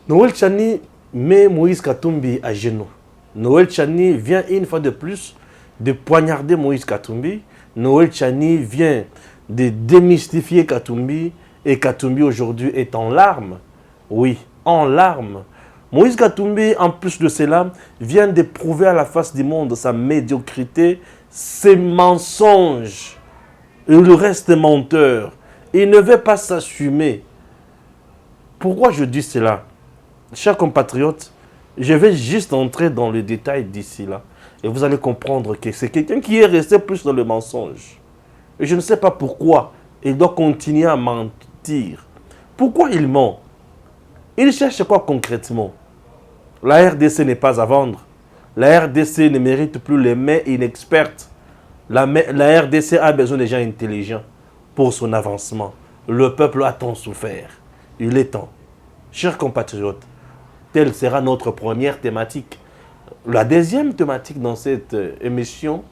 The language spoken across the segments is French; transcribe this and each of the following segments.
Noël Tchani met Moïse Katumbi à genoux. Noël Tchani vient une fois de plus de poignarder Moïse Katumbi. Noël Tchani vient de démystifier Katumbi. Et Katumbi aujourd'hui est en larmes. Oui, en larmes. Moïse Katumbi, en plus de cela, vient de prouver à la face du monde sa médiocrité, ses mensonges. Il reste menteur. Il ne veut pas s'assumer. Pourquoi je dis cela? Chers compatriotes, je vais juste entrer dans le détail d'ici là. Et vous allez comprendre que c'est quelqu'un qui est resté plus dans le mensonge. Et je ne sais pas pourquoi il doit continuer à mentir. Pourquoi il ment? Il cherche quoi concrètement? La RDC n'est pas à vendre. La RDC ne mérite plus les mains inexpertes. La RDC a besoin des gens intelligents pour son avancement. Le peuple a tant souffert. Il est temps. Chers compatriotes, telle sera notre première thématique. La deuxième thématique dans cette émission,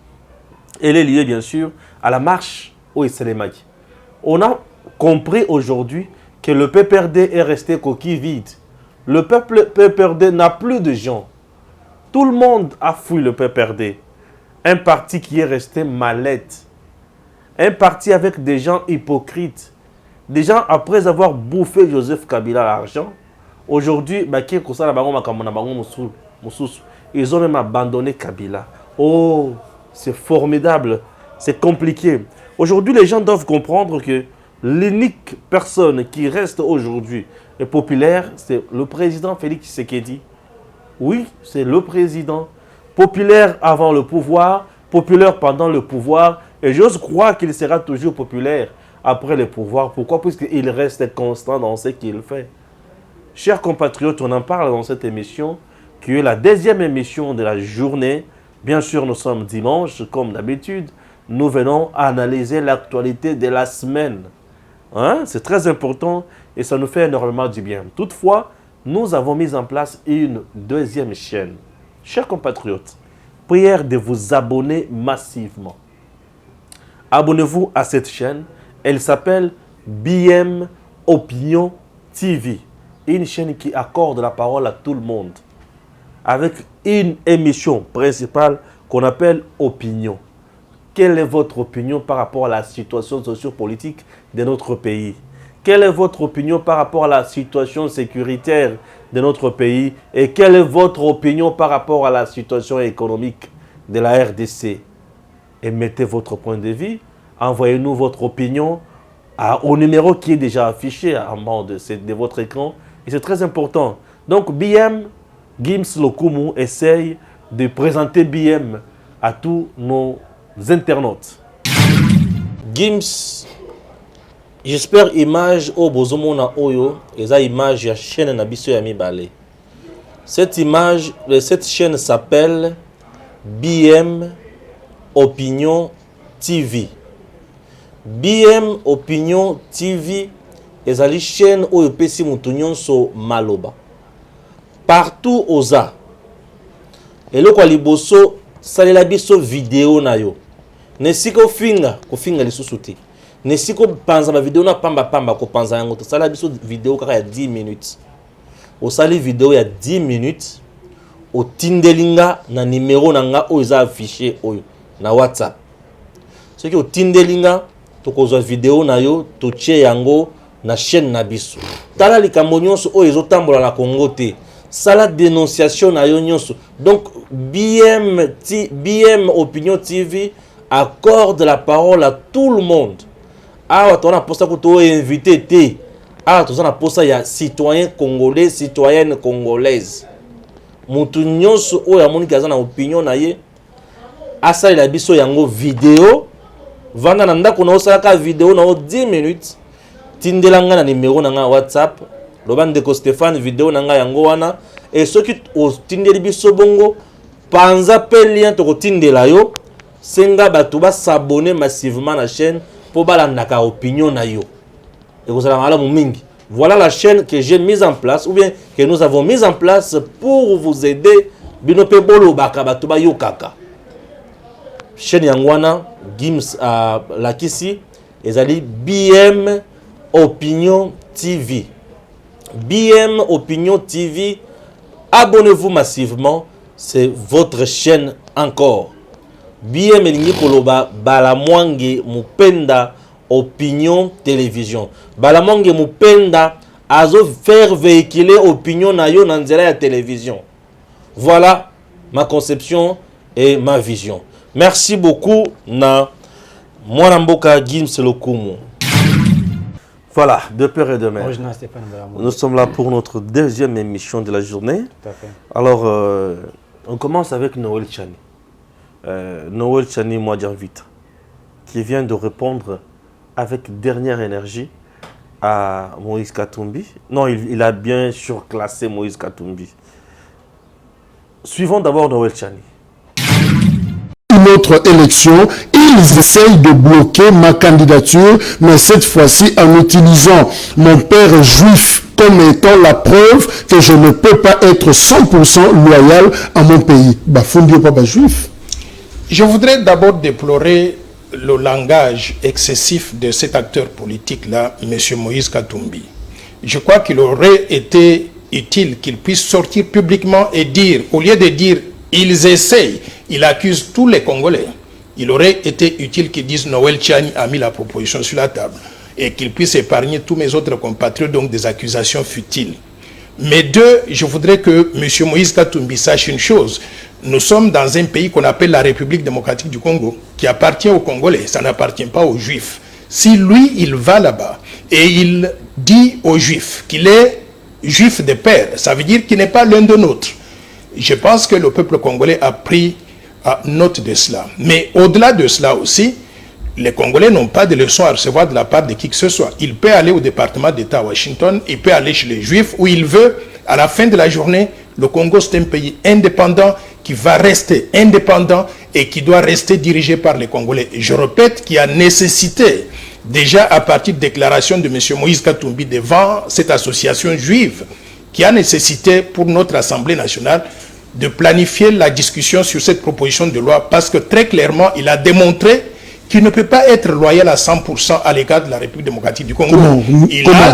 elle est liée bien sûr à la marche au Issalemaki. On a compris aujourd'hui que le PPRD est resté coquille vide. Le peuple PPRD n'a plus de gens. Tout le monde a fui le PPRD. Un parti qui est resté mallette. Un parti avec des gens hypocrites. Des gens, après avoir bouffé Joseph Kabila l'argent, aujourd'hui, ils ont même abandonné Kabila. Oh, c'est formidable, c'est compliqué. Aujourd'hui, les gens doivent comprendre que l'unique personne qui reste aujourd'hui est populaire, c'est le président Félix Tshisekedi. Oui, c'est le président. Populaire avant le pouvoir, populaire pendant le pouvoir, et j'ose croire qu'il sera toujours populaire après le pouvoir. Pourquoi? Puisqu'il reste constant dans ce qu'il fait. Chers compatriotes, on en parle dans cette émission, qui est la deuxième émission de la journée. Bien sûr, nous sommes dimanche, comme d'habitude. Nous venons analyser l'actualité de la semaine. Hein? C'est très important et ça nous fait énormément du bien. Toutefois, nous avons mis en place une deuxième chaîne. Chers compatriotes, prière de vous abonner massivement. Abonnez-vous à cette chaîne. Elle s'appelle BM Opinion TV. Une chaîne qui accorde la parole à tout le monde. Avec une émission principale qu'on appelle Opinion. Quelle est votre opinion par rapport à la situation sociopolitique de notre pays? Quelle est votre opinion par rapport à la situation sécuritaire de notre pays? Et quelle est votre opinion par rapport à la situation économique de la RDC? Émettez votre point de vue. Envoyez-nous votre opinion au numéro qui est déjà affiché en bas de votre écran. Et c'est très important. Donc, BM, Gims Lokumu, essaye de présenter BM à tous nos internautes. Gims, j'espère image au bozomona oyo, eza image ya chaîne na biso ya mibale. Cette image, cette chaîne s'appelle BM Opinion TV. BM Opinion TV ezali chaîne oyo pesi mutu nyonso maloba. Partout oza. Eloko ya liboso salela biso vidéo na yo. Nesiko finga lisusu te. Nesiko panza ba vidéo na pamba ko panza yango to sala biso vidéo kaka ya 10 minutes. O sali vidéo ya 10 minutes. O tindelinga na numéro na nga oyo eza affiché oyo na WhatsApp. Ce qui o tindelinga to kozwa vidéo na yo to tie yango na chaîne na biso. Tala likambo nyonso oyo ezotambola na Congo te. Sala dénonciation na yo nyonso. Donc BM Opinion TV accorde la parole à tout le monde. Ah, on a posé que tu es invité. Ah, tu as posé ya citoyen congolais, citoyenne congolaise. Mutu nyonso oyo amoni kaza na opinion na ye. Asali la biso yango vidéo. Vanda na ndako na osala ka vidéo na 10 minutes. Tindelanga na numéro na nga WhatsApp. Lobande ko Stéphane vidéo na nga yango wana. Et ceux qui ont tindeli biso bongo, panza pe lien to tindela yo. Senga batu ba s'abonner massivement à la chaîne pour balandaka opinion na yo. Et vous allez malamu mingi. Voilà la chaîne que j'ai mise en place ou bien que nous avons mise en place pour vous aider binope bolo baka batu ba yo kaka. Chaîne yangwana Gims la kisi ezali BM Opinion TV. BM Opinion TV, abonnez-vous massivement, c'est votre chaîne encore. BM Elingi Koloba, Balamwange Mupenda Opinion Télévision. Balamwange Mupenda, azo faire véhiculer opinion na yo na nzela ya télévision. Voilà ma conception et ma vision. Merci beaucoup na Mwanamboka Gims Lokumu. Voilà, de peur et de mère. Nous sommes là pour notre deuxième émission de la journée. Tout à fait. Alors, on commence avec Noël Chani. Noël Chani Mwadjanvita, qui vient de répondre avec dernière énergie à Moïse Katumbi. Non, il a bien surclassé Moïse Katumbi. Suivons d'abord Noël Chani. Une autre élection, ils essayent de bloquer ma candidature, mais cette fois-ci en utilisant mon père juif comme étant la preuve que je ne peux pas être 100% loyal à mon pays. Bafundio Papa juif. Je voudrais d'abord déplorer le langage excessif de cet acteur politique-là, M. Moïse Katumbi. Je crois qu'il aurait été utile qu'il puisse sortir publiquement et dire, au lieu de dire « ils essayent », il accuse tous les Congolais. Il aurait été utile qu'il dise « Noël Chani a mis la proposition sur la table » et qu'il puisse épargner tous mes autres compatriotes donc des accusations futiles. Mais deux, je voudrais que M. Moïse Katumbi sache une chose. Nous sommes dans un pays qu'on appelle la République démocratique du Congo, qui appartient aux Congolais, ça n'appartient pas aux Juifs. Si lui, il va là-bas et il dit aux Juifs qu'il est Juif de père, ça veut dire qu'il n'est pas l'un de nôtres. Je pense que le peuple congolais a pris note de cela. Mais au-delà de cela aussi, les Congolais n'ont pas de leçons à recevoir de la part de qui que ce soit. Il peut aller au département d'État à Washington, il peut aller chez les Juifs, où il veut. À la fin de la journée, le Congo, c'est un pays indépendant qui va rester indépendant et qui doit rester dirigé par les Congolais. Et je répète qu'il y a nécessité, déjà à partir de déclaration de M. Moïse Katumbi devant cette association juive, qui a nécessité pour notre Assemblée nationale de planifier la discussion sur cette proposition de loi, parce que très clairement, il a démontré qu'il ne peut pas être loyal à 100% à l'égard de la République démocratique du Congo.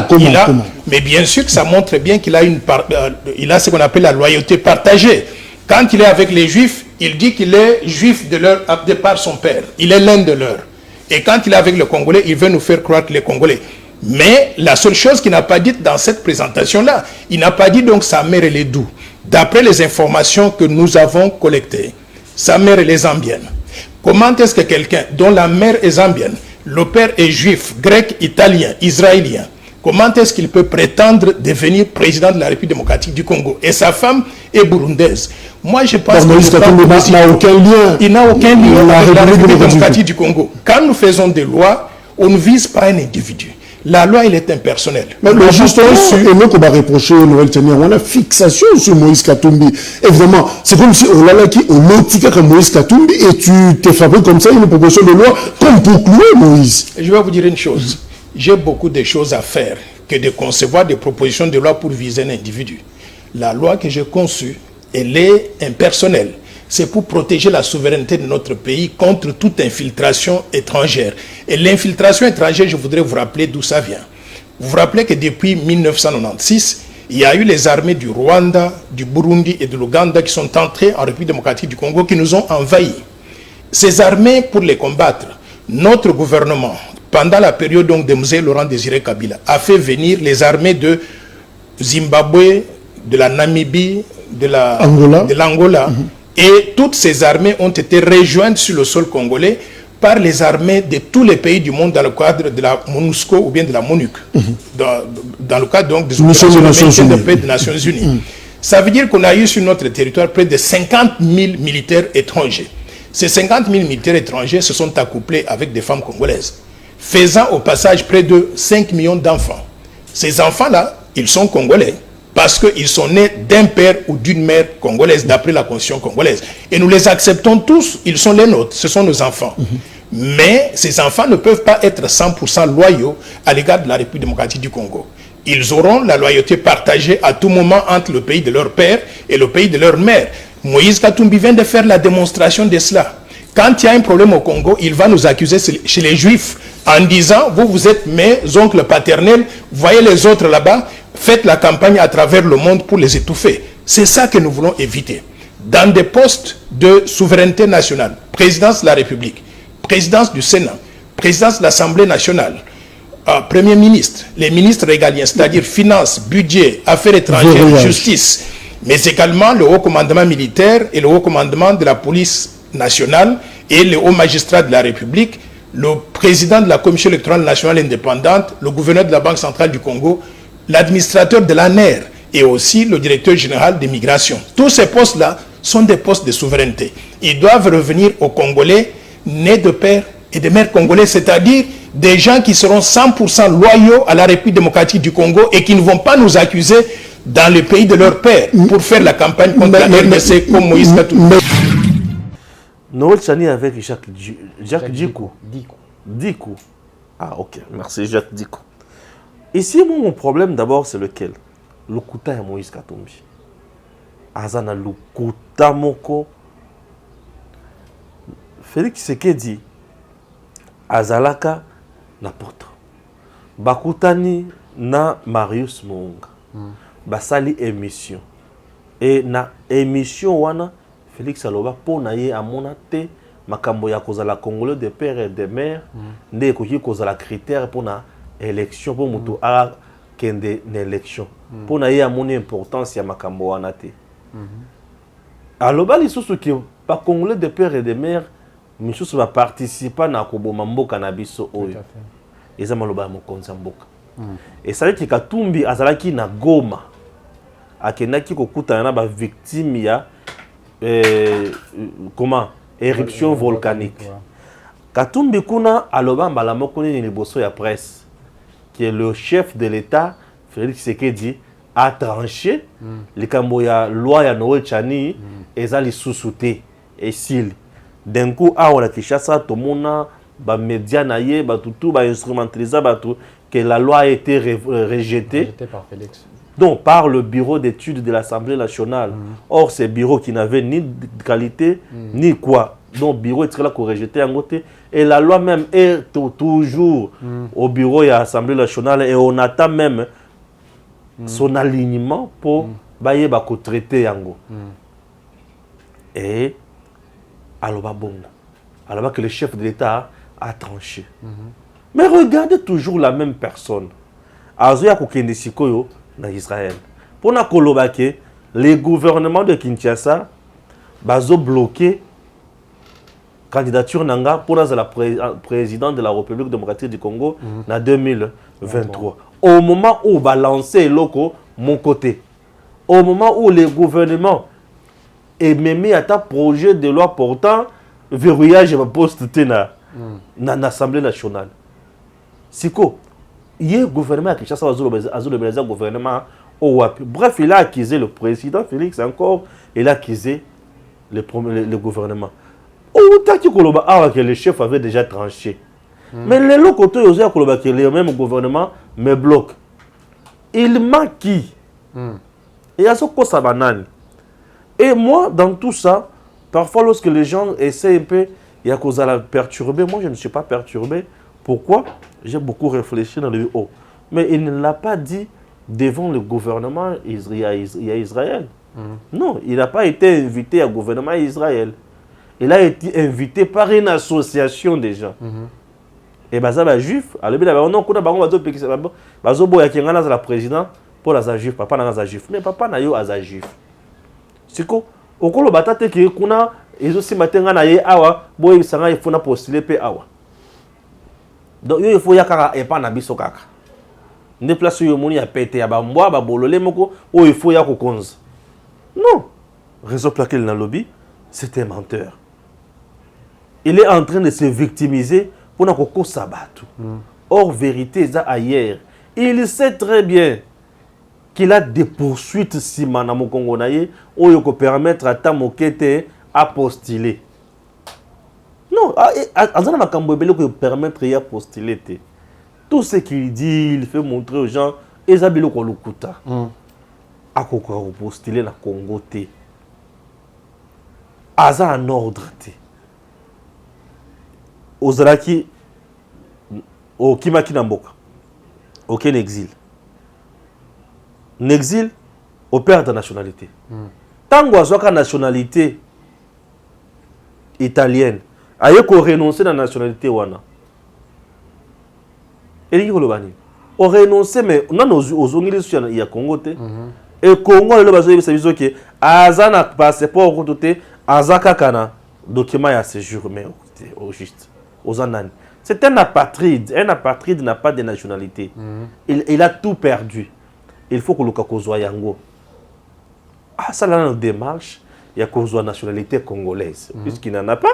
Comment? Mais bien sûr que ça montre bien qu'il a, il a ce qu'on appelle la loyauté partagée. Quand il est avec les Juifs, il dit qu'il est Juif de par son père. Il est l'un de leurs. Et quand il est avec les Congolais, il veut nous faire croire que les Congolais. Mais la seule chose qu'il n'a pas dite dans cette présentation-là, il n'a pas dit donc sa mère elle est d'où. D'après les informations que nous avons collectées, sa mère elle est zambienne. Comment est-ce que quelqu'un dont la mère est zambienne, le père est juif, grec, italien, israélien, comment est-ce qu'il peut prétendre devenir président de la République démocratique du Congo? Et sa femme est burundaise. Moi, je pense qu'il n'a aucun lien. Il n'a aucun lien avec la République démocratique du Congo. Quand nous faisons des lois, on ne vise pas un individu. La loi, elle est impersonnelle. Mais justement, et nous, on va reprocher Noël Chani, on a fixation sur Moïse Katumbi. Évidemment, c'est comme si on l'a qui, on l'autique comme Moïse Katumbi, et tu t'es fabriqué comme ça une proposition de loi, comme pour clouer Moïse. Je vais vous dire une chose. J'ai beaucoup de choses à faire que de concevoir des propositions de loi pour viser un individu. La loi que j'ai conçue, elle est impersonnelle. C'est pour protéger la souveraineté de notre pays contre toute infiltration étrangère. Et l'infiltration étrangère, je voudrais vous rappeler d'où ça vient. Vous vous rappelez que depuis 1996, il y a eu les armées du Rwanda, du Burundi et de l'Ouganda qui sont entrées en République démocratique du Congo, qui nous ont envahis. Ces armées, pour les combattre, notre gouvernement, pendant la période donc de M. Laurent Désiré Kabila, a fait venir les armées de Zimbabwe, de la Namibie, de l'Angola. Et toutes ces armées ont été rejointes sur le sol congolais par les armées de tous les pays du monde dans le cadre de la MONUSCO ou bien de la MONUC, dans le cadre donc des opérations de paix des Nations Unies. Ça veut dire qu'on a eu sur notre territoire près de 50 000 militaires étrangers. Ces 50 000 militaires étrangers se sont accouplés avec des femmes congolaises, faisant au passage près de 5 millions d'enfants. Ces enfants-là, ils sont congolais, parce qu'ils sont nés d'un père ou d'une mère congolaise, d'après la constitution congolaise. Et nous les acceptons tous, ils sont les nôtres, ce sont nos enfants. Mais ces enfants ne peuvent pas être 100% loyaux à l'égard de la République démocratique du Congo. Ils auront la loyauté partagée à tout moment entre le pays de leur père et le pays de leur mère. Moïse Katumbi vient de faire la démonstration de cela. Quand il y a un problème au Congo, il va nous accuser chez les Juifs en disant, vous êtes mes oncles paternels, voyez les autres là-bas, faites la campagne à travers le monde pour les étouffer. C'est ça que nous voulons éviter. Dans des postes de souveraineté nationale, présidence de la République, présidence du Sénat, présidence de l'Assemblée nationale, Premier ministre, les ministres régaliens, c'est-à-dire finances, budget, affaires étrangères, justice, mais également le haut commandement militaire et le haut commandement de la police nationale et le haut magistrat de la République, le président de la Commission électorale nationale indépendante, le gouverneur de la Banque centrale du Congo, l'administrateur de l'ANER et aussi le directeur général des migrations. Tous ces postes-là sont des postes de souveraineté. Ils doivent revenir aux Congolais nés de père et de mère congolais, c'est-à-dire des gens qui seront 100% loyaux à la République démocratique du Congo et qui ne vont pas nous accuser dans le pays de leur père pour faire la campagne contre la RDC comme Moïse Katumbi. Noël Chani avec Jacques Djikou. Djikou. Ah ok, merci Jacques Djikou. Ici, moi, mon problème d'abord, c'est lequel? Le Kouta et Moïse Katumbi. Azana le Kouta Moko. Félix Tshisekedi Azalaka n'importe. Bakutani na Marius Monga. Basali émission. Et na émission wana Félix Aloba pona ye amona te makambo ya kozala Congolais de père et de mère nde koki kozala critère pona élection pour mutu a kende na élection. Pona ye amona importance ya makambo wana te. Aloba lisusu ki ba Congolais de père et de mère misusu va participer na koboma mboka na biso oyo. Eza maloba mokonza mboka. Et ça veut dire que Katumbi azalaki na Goma akendaki kokutana na ba victime ya comment éruption volcanique. Katumbi kuna aloba mbala moko ni liboso ya presse qui est le chef de l'État Félix Tshisekedi a tranché likambo ya loi ya Noël Chani ezali sous-souté et s'il d'un coup a la Kinshasa tomona ba média na ye ba tutu ba instrumentaliser ba tout que la loi a été rejetée par Félix. Donc par le bureau d'études de l'Assemblée nationale. Or ces bureaux qui n'avaient ni de qualité ni quoi. Donc bureau est là qu'on rejeté en côté et la loi même est toujours au bureau et à l'Assemblée nationale et on attend même son alignement pour bailler ba ko traiter yango. Et alors bon, alors que le chef de l'État a tranché. Mais regardez toujours la même personne. Azoya kokende sikoyo na Israël. Pour na kolobake, les gouvernements de Kinshasa bazo bloqué candidature nanga pour la président de la République démocratique du Congo en 2023. Au moment où va lancer loko mon côté. Au moment où les gouvernements et même à ta projet de loi portant verrouillage de poste dans l'Assemblée nationale. Siko, il y a un gouvernement qui cherche à gouvernement au WAP. Bref, il a accusé le président Félix encore, il a accusé le gouvernement. Autant que le chef avait déjà tranché. Mais les locaux, le même gouvernement me bloque. Il maquille. Et à ce que ça banane. Et moi, dans tout ça, parfois lorsque les gens essaient un peu, il y a cause à la perturber, moi je ne suis pas perturbé. Pourquoi? J'ai beaucoup réfléchi dans le haut. Mais il ne l'a pas dit devant le gouvernement Israël. Non, il n'a pas été invité au gouvernement Israël. Il a été invité par une association de gens. Et ça va juif. Alors non, quand on a la président pour la juif, papa n'a juif. Mais papa n'a pas juif. C'est quoi? Au cours de la bataille, il a aussi matin na ye awa boy sanga il faut na postuler pe awa. Donc il faut yakara et pas na biso kaka. Ne place yo moni ya pété ya ba mbwa ba bololé moko o il faut yako konza. Non. Réseau plaqué dans le lobby, c'est un menteur. Il est en train de se victimiser pour na koko sabatu. Or vérité ça ailleurs. Il sait très bien qu'il a des poursuites si manamo Congo naye ou yoko permettre à ta mokete à postuler. Non, azana makambo ebele ko permettre ya postuler te. Tout ce qu'il dit, il fait montrer aux gens ezabilo ko lukuta. Akoko postuler na Congo te. Aza en ordre te. Ozalaki au kimaki na mboka. Aucun exil. exil opère ta nationalité. Tant que tu as nationalité italienne, aye ko renoncer à la nationalité wana. Et il on renonce mais on a aux Anglais il y a Congo te. Et Congo le bazo ça veut que azana passeport ko te azaka kana document ya séjour mais au juste aux anani. C'est un apatride. Un apatride n'a pas de nationalité. Il a tout perdu. Il faut que le Kakozwa Yango. Ah, ça, là, dans la démarche, il y a Kakozwa nationalité congolaise, puisqu'il n'en a pas.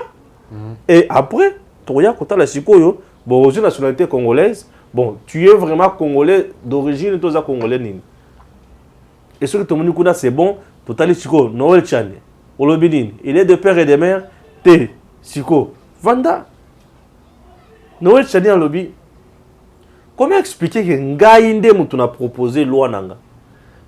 Et après, tu regardes quand tu as la Sikoyo, bon, aux nationalité congolaise, bon, tu es vraiment congolais d'origine, tu es congolais. Et ce que tu me dis, c'est bon, tu as les Siko, Noël Chane, Olobinin, il est de père et de mère, T, Siko, Vanda. Noël Chane en lobby. Comment expliquer que Ngaïnde m'a proposé loi nanga?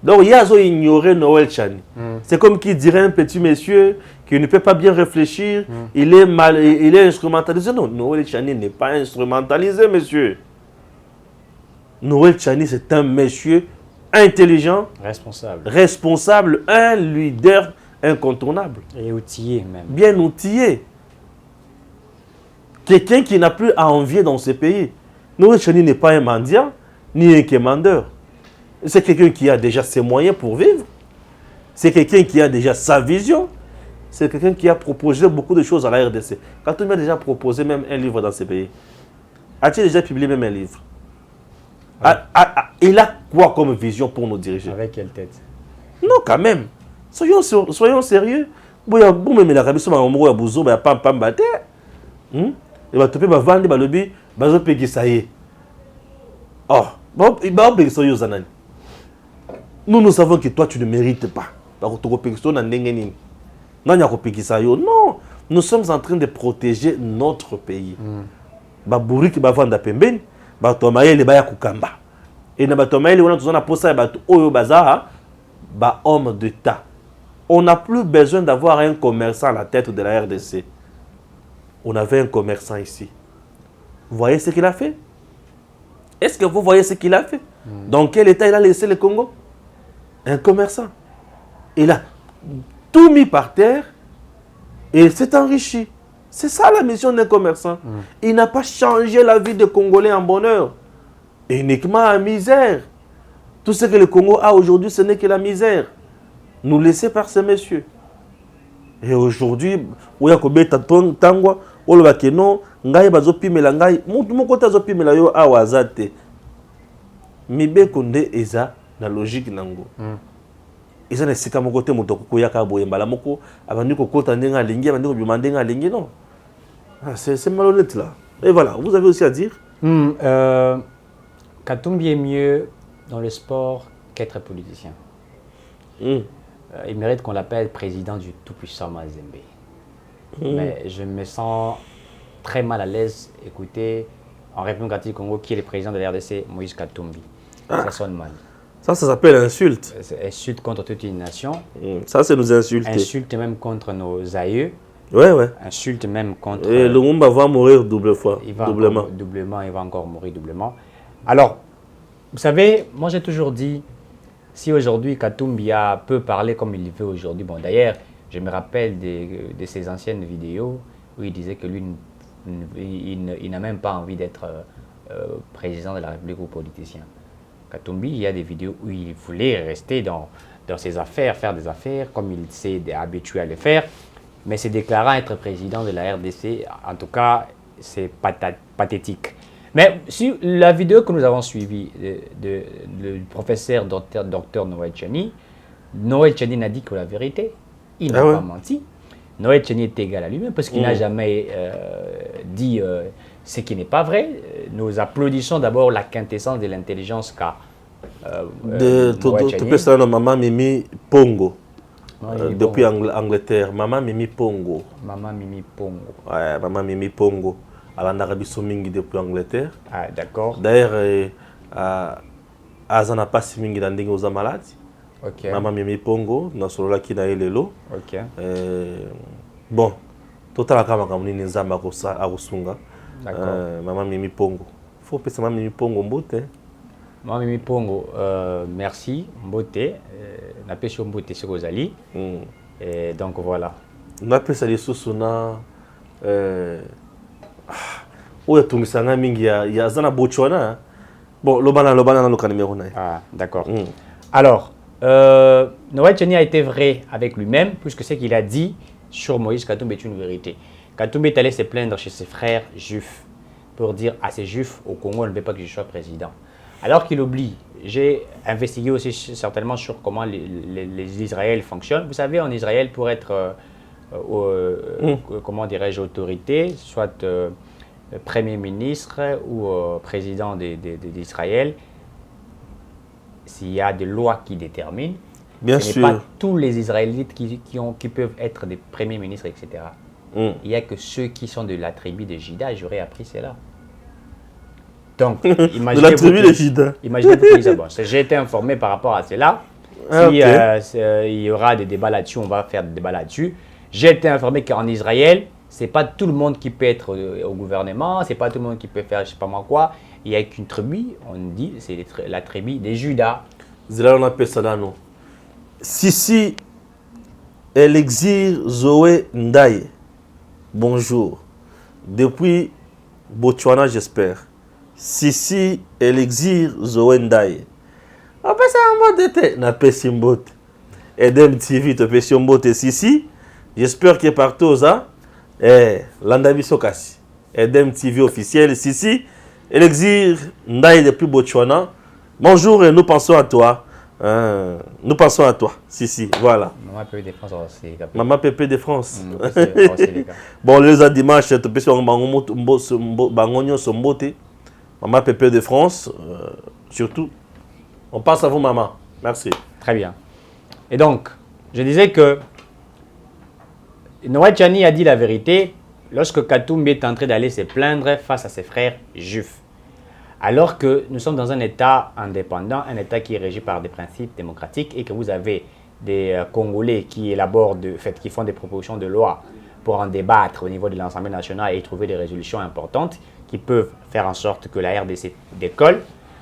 Donc il y a ignoré Noël Chani. C'est comme qui dirait un petit monsieur qui ne peut pas bien réfléchir, il est instrumentalisé. Non, Noël Chani n'est pas instrumentalisé, monsieur. Noël Chani, c'est un monsieur intelligent, responsable, un leader incontournable. Et outillé même. Bien outillé. Quelqu'un qui n'a plus à envier dans ce pays. Noël Chani n'est pas un mendiant, ni un commandeur. C'est quelqu'un qui a déjà ses moyens pour vivre. C'est quelqu'un qui a déjà sa vision. C'est quelqu'un qui a proposé beaucoup de choses à la RDC. Quand on a déjà proposé même un livre dans ce pays, a-t-il déjà publié même un livre? Il a quoi comme vision pour nous diriger? Avec quelle tête? Non, quand même. Soyons sérieux. Bon, même la Rabbi Souma Omro Abouzo, il y a pam bate. Il va te payer, il va vendre, il va le bi, il va payer ça y est. Oh, il va payer ça y est. Nous savons que toi, tu ne mérites pas. Non, nous sommes en train de protéger notre pays. Baburi qui va vendre à Pemben, Batomaye le baya kukamba. Et na Batomaye le on a posé batu oyo baza ba homme d'État. On n'a plus besoin d'avoir un commerçant à la tête de la RDC. On avait un commerçant ici. Vous voyez ce qu'il a fait? Est-ce que vous voyez ce qu'il a fait? Dans quel état il a laissé le Congo? Un commerçant. Il a tout mis par terre et il s'est enrichi. C'est ça la mission d'un commerçant. Il n'a pas changé la vie des Congolais en bonheur, uniquement en misère. Tout ce que le Congo a aujourd'hui, ce n'est que la misère. Nous laissés par ces messieurs. Et aujourd'hui, où il y a tangwa, où il y a non, ngai bazo pimela ngai, mon côté zo pimela yo awazate. Mibe konde eza na logique nango. Eza na sika moko te moto ko yaka boye mbala moko abandi ko kota ndenga lingi abandi ko bima ndenga lingi non. C'est malhonnête là. Et voilà, vous avez aussi à dire Katumbi est mieux dans le sport qu'être politicien. Il mérite qu'on l'appelle président du tout-puissant Mazembe. Mais je me sens très mal à l'aise écouter en République du Congo qui est le président de la RDC, Moïse Katumbi. Ça sonne mal. Ça s'appelle insulte. Insulte contre toute une nation. Ça, c'est nous insulter. Insulte même contre nos aïeux. Ouais. Insulte même contre... Et le monde va mourir doublement. Il va encore mourir doublement. Alors, vous savez, moi j'ai toujours dit, si aujourd'hui Katumbi peut parler comme il veut aujourd'hui, bon d'ailleurs, je me rappelle de ses anciennes vidéos où il disait que lui, il n'a même pas envie d'être président de la République ou politicien. Katumbi, il y a des vidéos où il voulait rester dans ses affaires, faire des affaires, comme il s'est habitué à le faire, mais se déclarant être président de la RDC, en tout cas, c'est pathétique. Mais sur la vidéo que nous avons suivie du professeur docteur Noël Chani n'a dit que la vérité. Il n'a pas menti. Noël Chani est égal à lui-même parce qu'il n'a jamais dit ce qui n'est pas vrai. Nous applaudissons d'abord la quintessence de l'intelligence qu'a Noël Chani. Tu peux savoir Maman Mimi Pongo. Depuis Angleterre. Maman Mimi Pongo. Maman Mimi Pongo. Ouais, Maman Mimi Pongo. À l'Arabie Saoudite depuis Angleterre. Ah, d'accord. D'ailleurs, Azana pas si mingi dans des gens malades. Ok. Maman Mimi Pongo, dans ce là qui n'a lelo. Ok. Bon, total la kama kamuni nzamba kosa arusunga. D'accord. Maman Mimi Pongo. Faut que Maman Mimi Pongo mbote. Moi, Mimi Pongo, merci, Mbote. Napesho Mbote sur Ozali. Et donc voilà. Napesa les sous-suna. Oya tungisanga mingi ya zana Botswana. Bon, lobana na loka numéro 9. Ah, d'accord. Alors, Noël Tchani a été vrai avec lui-même, puisque ce qu'il a dit sur Moïse Katumbi est une vérité. Katumbi est allé se plaindre chez ses frères juifs pour dire à ces juifs au Congo, on ne veut pas que je sois président. Alors qu'il oublie, j'ai investigué aussi certainement sur comment les Israéliens fonctionnent. Vous savez, en Israël, pour être, comment dirais-je, autorité, soit Premier ministre ou président d'Israël, s'il y a des lois qui déterminent, bien ce sûr, n'est pas tous les Israélites qui peuvent être des premiers ministres, etc. Il n'y a que ceux qui sont de la tribu de Juda, j'aurais appris cela. Donc, imaginez-vous de la tribu de Juda. Imaginez-vous bon, j'ai été informé par rapport à cela. Ah, Si il y aura des débats là-dessus, on va faire des débats là-dessus. J'ai été informé qu'en Israël, ce n'est pas tout le monde qui peut être au gouvernement, ce n'est pas tout le monde qui peut faire je ne sais pas moi quoi. Il n'y a qu'une tribu, on dit, c'est la tribu des Judas. Zela on appelle ça là, non. Sissi Elixir Zoé Ndaye. Bonjour. Depuis Botswana, j'espère. Sissi Elixir Zoé Ndaye. Après ça, on va dire, na Pessimbote. Edem TV, te Pessimbote Sissi. J'espère qu'il est partout, ça. Landabi Sokasi. Edem TV officiel, Sissi Elixir Ndaye depuis Botswana. Bonjour et nous pensons à toi. Nous pensons à toi. Si, voilà. Maman Pépé de France aussi. Maman Pépé de France. Bon, les dimanche, tu peux sur Bangonio Sombote. Maman Pépé de France. Surtout, on passe à vous, maman. Merci. Très bien. Et donc, je disais que Noël Tchani a dit la vérité lorsque Katumbi est en train d'aller se plaindre face à ses frères juifs. Alors que nous sommes dans un État indépendant, un État qui est régi par des principes démocratiques et que vous avez des Congolais qui élaborent, qui font des propositions de loi pour en débattre au niveau de l'Assemblée nationale et trouver des résolutions importantes qui peuvent faire en sorte que la RDC décolle.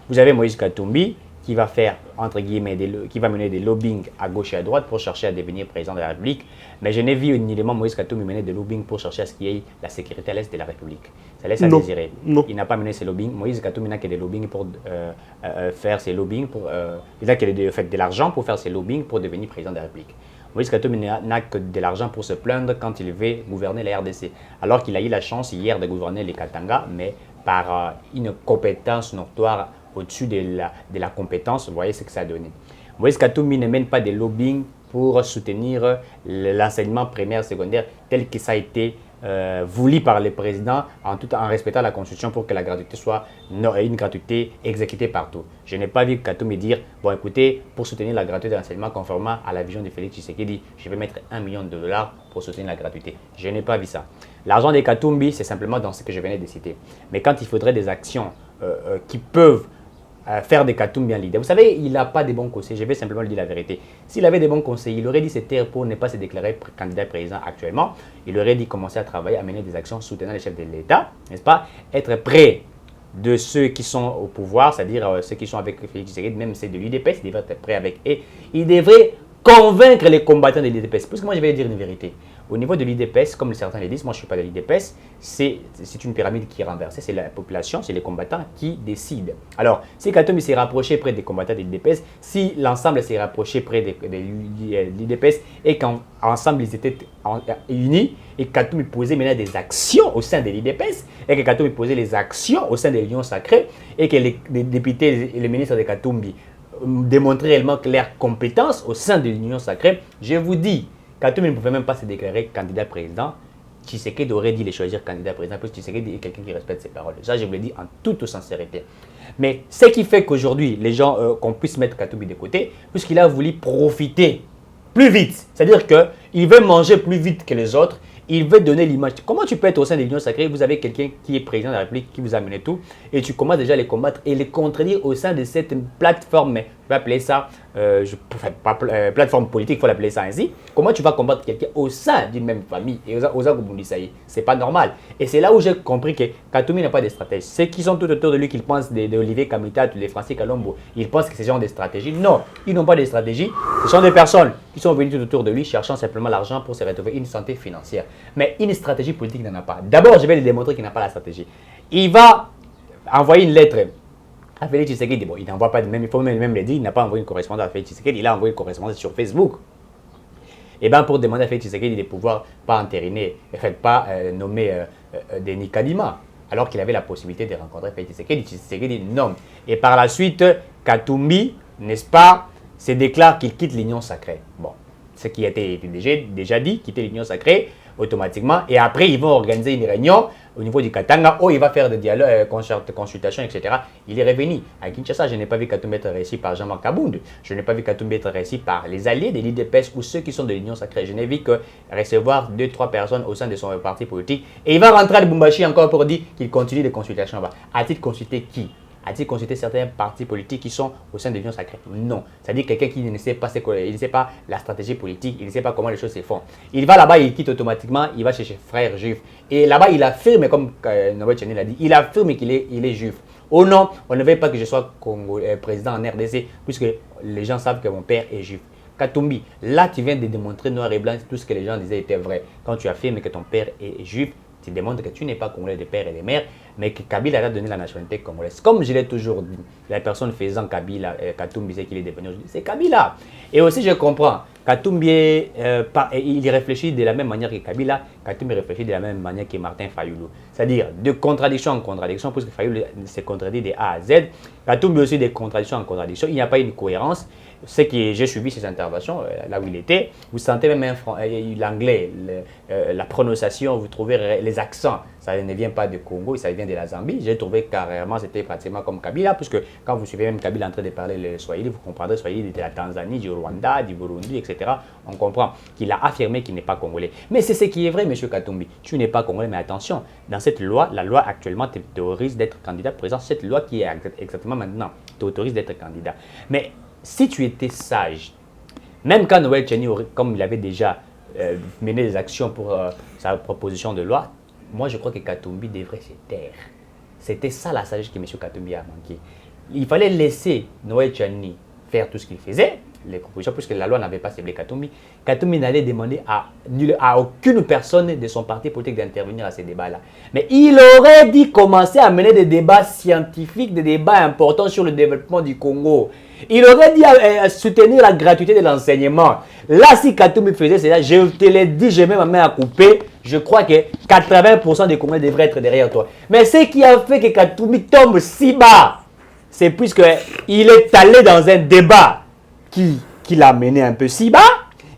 Vous avez Moïse Katumbi qui va faire, entre guillemets, qui va mener des lobbying à gauche et à droite pour chercher à devenir président de la République. Mais je n'ai vu ni Moïse Katumbi mener des lobbying pour chercher à ce qu'il y ait la sécurité à l'est de la République. Ça laisse à désirer. Non. Il n'a pas mené ses lobbying. Moïse Katumbi n'a que des lobbying pour faire ses lobbying. Il a fait de l'argent pour faire ses lobbying pour devenir président de la République. Moïse Katumbi n'a que de l'argent pour se plaindre quand il veut gouverner la RDC. Alors qu'il a eu la chance hier de gouverner les Katanga, mais par une compétence notoire au-dessus de la compétence, vous voyez ce que ça a donné. Moïse Katumbi ne mène pas des lobbying pour soutenir l'enseignement primaire, secondaire, tel que ça a été voulu par le président en respectant la Constitution pour que la gratuité soit une gratuité exécutée partout. Je n'ai pas vu Katumbi dire, bon écoutez, pour soutenir la gratuité d'enseignement conformément à la vision de Félix Tshisekedi, je vais mettre $1 million pour soutenir la gratuité. Je n'ai pas vu ça. L'argent des Katumbi, c'est simplement dans ce que je venais de citer. Mais quand il faudrait des actions qui peuvent faire des Katumbi en leader. Vous savez, il n'a pas de bons conseils. Je vais simplement lui dire la vérité. S'il avait des bons conseils, il aurait dit se taire pour ne pas se déclarer candidat président actuellement. Il aurait dit commencer à travailler, à mener des actions soutenant les chefs de l'État, n'est-ce pas? Être près de ceux qui sont au pouvoir, c'est-à-dire ceux qui sont avec Félix Tshisekedi, même ceux de l'UDPS, il devrait être prêt avec eux. Il devrait convaincre les combattants de l'UDPS. Parce que moi, je vais dire une vérité. Au niveau de l'UDPS, comme certains le disent, moi je ne suis pas de l'UDPS, c'est une pyramide qui est renversée, c'est la population, c'est les combattants qui décident. Alors, si Katumbi s'est rapproché près des combattants de l'UDPS, si l'ensemble s'est rapproché près de l'UDPS et qu'ensemble ils étaient unis et que Katumbi posait maintenant des actions au sein de l'UDPS et que Katumbi posait les actions au sein de l'Union sacrée et que les députés et les ministres de Katumbi démontraient réellement leurs compétences au sein de l'Union sacrée, je vous dis, Katumbi ne pouvait même pas se déclarer candidat président. Tshisekedi aurait dit les choisir candidat président parce que Tshisekedi est quelqu'un qui respecte ses paroles. Ça, je vous le dis en toute sincérité. Mais ce qui fait qu'aujourd'hui, les gens, qu'on puisse mettre Katumbi de côté, puisqu'il a voulu profiter plus vite. C'est-à-dire qu'il veut manger plus vite que les autres. Il veut donner l'image. Comment tu peux être au sein de l'Union sacrée, vous avez quelqu'un qui est président de la République, qui vous a mené tout, et tu commences déjà à les combattre et les contredire au sein de cette plateforme vais appeler ça, plateforme politique, il faut l'appeler ça ainsi. Comment tu vas combattre quelqu'un au sein d'une même famille et c'est pas normal. Et c'est là où j'ai compris que Katumbi n'a pas de stratégie. Ceux qui sont tout autour de lui, qu'ils pensent d'Olivier Kamita, les Francis Kalombo, ils pensent que c'est genre des stratégies. Non, ils n'ont pas de stratégie. Ce sont des personnes qui sont venues tout autour de lui cherchant simplement l'argent pour se retrouver une santé financière. Mais une stratégie politique n'en a pas. D'abord, je vais lui démontrer qu'il n'a pas la stratégie. Il va envoyer une lettre à Félix Tshisekedi. Bon, il n'envoie pas de même, il faut même le dire, il n'a pas envoyé une correspondance à Félix Tshisekedi, il a envoyé une correspondance sur Facebook. Et bien pour demander à Félix Tshisekedi de pouvoir pas entériner, pas nommer Denis Kadima, alors qu'il avait la possibilité de rencontrer Félix Tshisekedi. Tshisekedi non. Et par la suite, Katumbi, n'est-ce pas, se déclare qu'il quitte l'Union sacrée. Bon, ce qui a été déjà dit, quitter l'Union sacrée automatiquement. Et après, ils vont organiser une réunion au niveau du Katanga où il va faire des dialogues, consultations, etc. Il est revenu à Kinshasa. Je n'ai pas vu Katumbi être réussi par Jean-Marc Kabound. Je n'ai pas vu Katumbi être réussi par les alliés de l'IDPS ou ceux qui sont de l'Union sacrée. Je n'ai vu que recevoir 2-3 personnes au sein de son parti politique. Et il va rentrer à Lubumbashi encore pour dire qu'il continue les consultations là-bas. A-t-il consulté qui? A-t-il consulté certains partis politiques qui sont au sein de l'Union sacrée? Non. C'est-à-dire quelqu'un qui ne sait pas, il ne sait pas la stratégie politique, il ne sait pas comment les choses se font. Il va là-bas, il quitte automatiquement, il va chez ses frères juifs. Et là-bas, il affirme, comme Noël Tchani l'a dit, il affirme qu'il est juif. Oh non, on ne veut pas que je sois président en RDC, puisque les gens savent que mon père est juif. Katumbi, là tu viens de démontrer noir et blanc tout ce que les gens disaient était vrai. Quand tu affirmes que ton père est juif, tu démontres que tu n'es pas congolais de père et de mère, mais que Kabila a donné la nationalité congolaise. Comme je l'ai toujours dit, la personne faisant Kabila, Katumbi, c'est qu'il est devenu aujourd'hui, c'est Kabila. Et aussi, je comprends, Katumbi, il réfléchit de la même manière que Kabila, Katumbi réfléchit de la même manière que Martin Fayoulou. C'est-à-dire, de contradiction en contradiction, puisque Fayoulou se contredit de A à Z, Katumbi aussi de contradiction en contradiction, il n'y a pas une cohérence. Ce que j'ai suivi ses interventions, là où il était, vous sentez même l'anglais, la prononciation, vous trouvez les accents, ça ne vient pas du Congo, ça vient de la Zambie. J'ai trouvé carrément, c'était pratiquement comme Kabila, puisque quand vous suivez même Kabila en train de parler le Swahili, vous comprendrez le Swahili de la Tanzanie, du Rwanda, du Burundi, etc. On comprend qu'il a affirmé qu'il n'est pas congolais. Mais c'est ce qui est vrai, M. Katumbi. Tu n'es pas congolais, mais attention, dans cette loi, la loi actuellement t'autorise d'être candidat présent. Cette loi qui est exactement maintenant t'autorise d'être candidat. Mais si tu étais sage, même quand Noël Tchani, comme il avait déjà mené des actions pour sa proposition de loi, moi je crois que Katumbi devrait se taire. C'était ça la sagesse que M. Katumbi a manqué. Il fallait laisser Noël Tchani faire tout ce qu'il faisait, les propositions, puisque la loi n'avait pas ciblé Katumbi. Katumbi n'allait demander à aucune personne de son parti politique d'intervenir à ces débats-là. Mais il aurait dû commencer à mener des débats scientifiques, des débats importants sur le développement du Congo. Il aurait dû soutenir la gratuité de l'enseignement. Là, si Katumbi faisait cela, je te l'ai dit, je mets ma main à couper. Je crois que 80% des Congolais devraient être derrière toi. Mais ce qui a fait que Katumbi tombe si bas, c'est puisqu'il est allé dans un débat qui l'a mené un peu si bas.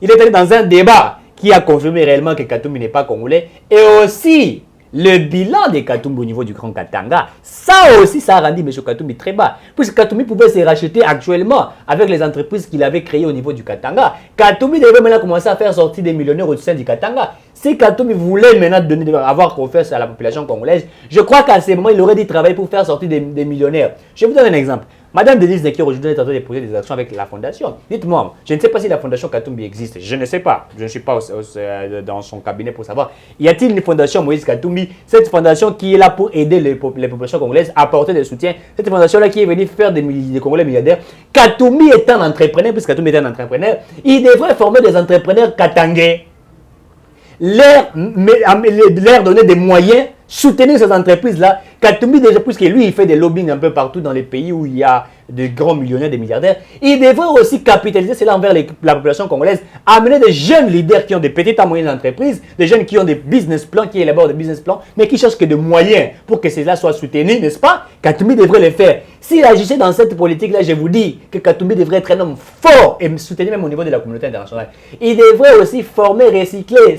Il est allé dans un débat qui a confirmé réellement que Katumbi n'est pas congolais. Et aussi, le bilan de Katumbi au niveau du Grand Katanga, ça aussi, ça a rendu M. Katumbi très bas. Puisque Katumbi pouvait se racheter actuellement avec les entreprises qu'il avait créées au niveau du Katanga. Katumbi devait maintenant commencer à faire sortir des millionnaires au sein du Katanga. Si Katumbi voulait maintenant avoir confiance à la population congolaise, je crois qu'à ce moment, il aurait dû travailler pour faire sortir des millionnaires. Je vous donne un exemple. Madame Denise Nekir aujourd'hui est en train de poser des actions avec la fondation. Dites-moi, je ne sais pas si la fondation Katumbi existe. Je ne sais pas. Je ne suis pas dans son cabinet pour savoir. Y a-t-il une fondation Moïse Katumbi? Cette fondation qui est là pour aider les populations congolaises à apporter des soutiens. Cette fondation-là qui est venue faire des Congolais milliardaires. Katumbi est un entrepreneur, puisque Katumbi est un entrepreneur, il devrait former des entrepreneurs katangais. Leur donner des moyens, soutenir ces entreprises-là. Katumbi, déjà, puisque lui, il fait des lobbying un peu partout dans les pays où il y a de grands millionnaires, des milliardaires, il devrait aussi capitaliser cela envers la population congolaise, amener des jeunes leaders qui ont des petites et moyennes entreprises, des jeunes qui ont des business plans, qui élaborent des business plans, mais qui cherchent que des moyens pour que cela soit soutenu, n'est-ce pas? Katumbi devrait le faire. S'il agissait dans cette politique-là, je vous dis que Katumbi devrait être un homme fort et soutenu même au niveau de la communauté internationale. Il devrait aussi former, recycler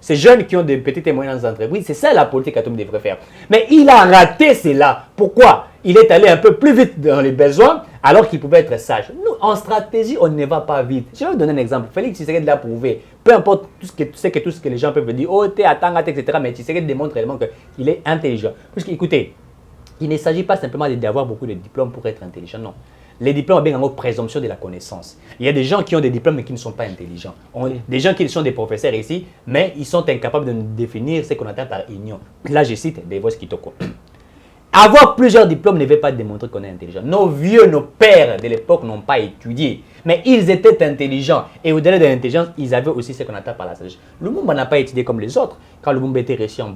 ces jeunes qui ont des petites et moyennes entreprises. C'est ça la politique Katumbi devrait faire. Mais il a raté cela. Pourquoi? Il est allé un peu plus vite dans les besoins alors qu'il pouvait être sage. Nous, en stratégie, on ne va pas vite. Je vais vous donner un exemple. Félix Tshisekedi l'a prouvé. Peu importe tout ce que les gens peuvent dire, oh, t'es à Tangata, etc. Mais Tshisekedi démontre réellement qu'il est intelligent. Parce qu'écoutez, il ne s'agit pas simplement d'avoir beaucoup de diplômes pour être intelligent, non. Les diplômes, bien en présomption de la connaissance. Il y a des gens qui ont des diplômes mais qui ne sont pas intelligents. Des gens qui sont des professeurs ici, mais ils sont incapables de définir ce qu'on entend par union. Là, je cite Devos Kitoko. Avoir plusieurs diplômes ne veut pas démontrer qu'on est intelligent. Nos vieux, nos pères de l'époque n'ont pas étudié, mais ils étaient intelligents. Et au-delà de l'intelligence, ils avaient aussi ce qu'on attend par la sagesse. Lumumba n'a pas étudié comme les autres. Quand Lumumba était reçu en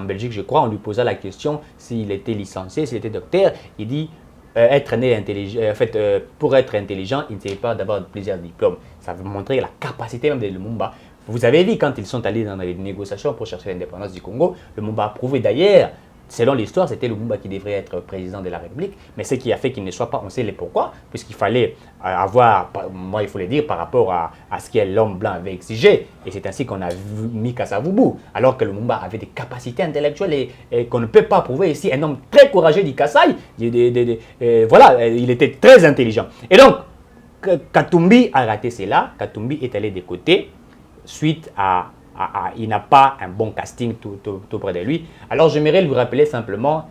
Belgique, je crois, on lui posa la question s'il était licencié, s'il était docteur. Il dit être né intelligent. En fait, pour être intelligent, il ne savait pas d'avoir plusieurs diplômes. Ça veut montrer la capacité même de Lumumba. Vous avez vu quand ils sont allés dans les négociations pour chercher l'indépendance du Congo, Lumumba a prouvé d'ailleurs. Selon l'histoire, c'était Lumumba qui devrait être président de la République, mais ce qui a fait qu'il ne soit pas, on sait les pourquoi, puisqu'il fallait avoir, moi il faut le dire, par rapport à ce que l'homme blanc avait exigé, et c'est ainsi qu'on a mis Kasavubu, alors que Lumumba avait des capacités intellectuelles et qu'on ne peut pas prouver ici, un homme très courageux du Kasaï, voilà, il était très intelligent. Et donc, Katumbi a raté cela, Katumbi est allé de côté, suite à il n'a pas un bon casting tout près de lui. Alors, j'aimerais lui rappeler simplement,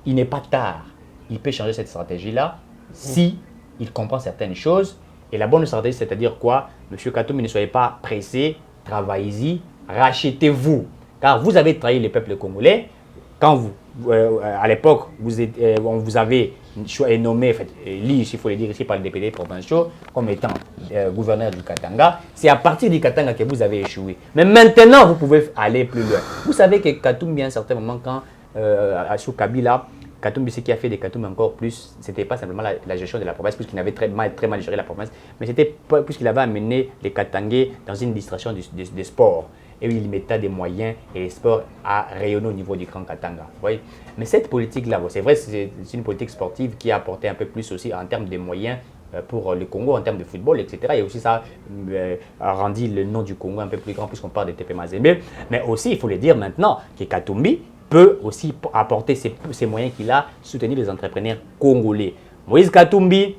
il n'est pas tard. Il peut changer cette stratégie-là si il comprend certaines choses. Et la bonne stratégie, c'est-à-dire quoi? Monsieur Katumbi, ne soyez pas pressé, travaillez-y, rachetez-vous. Car vous avez trahi le peuple congolais. Quand vous, à l'époque, on vous avait nommé, il faut le dire ici par les députés provinciaux, comme étant gouverneur du Katanga, c'est à partir du Katanga que vous avez échoué. Mais maintenant, vous pouvez aller plus loin. Vous savez que Katumbi, à un certain moment, quand sous Kabila, Katumbi, ce qui a fait des Katumbi encore plus, ce n'était pas simplement la gestion de la province, puisqu'il avait très mal géré la province, mais c'était puisqu'il avait amené les Katangais dans une distraction des sports. Et il mettait des moyens et les sports à rayonner au niveau du Grand Katanga. Oui. Mais cette politique-là, c'est vrai, c'est une politique sportive qui a apporté un peu plus aussi en termes de moyens pour le Congo, en termes de football, etc. Et aussi ça a rendu le nom du Congo un peu plus grand puisqu'on parle de TP Mazembe. Mais aussi, il faut le dire maintenant, que Katumbi peut aussi apporter ces moyens qu'il a, soutenir les entrepreneurs congolais. Moïse Katumbi,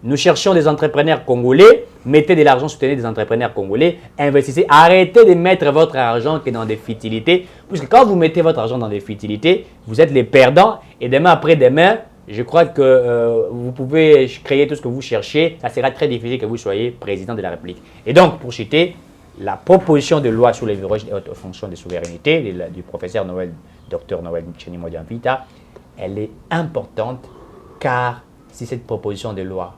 nous cherchons des entrepreneurs congolais, mettez de l'argent, soutenez des entrepreneurs congolais, investissez, arrêtez de mettre votre argent que dans des futilités, puisque quand vous mettez votre argent dans des futilités, vous êtes les perdants, et demain après-demain, je crois que vous pouvez créer tout ce que vous cherchez, ça sera très difficile que vous soyez président de la République. Et donc, pour citer, la proposition de loi sur les verrouages et hautes fonctions de souveraineté du professeur Noël, Dr Noël Chenimo Dianvita, elle est importante, car si cette proposition de loi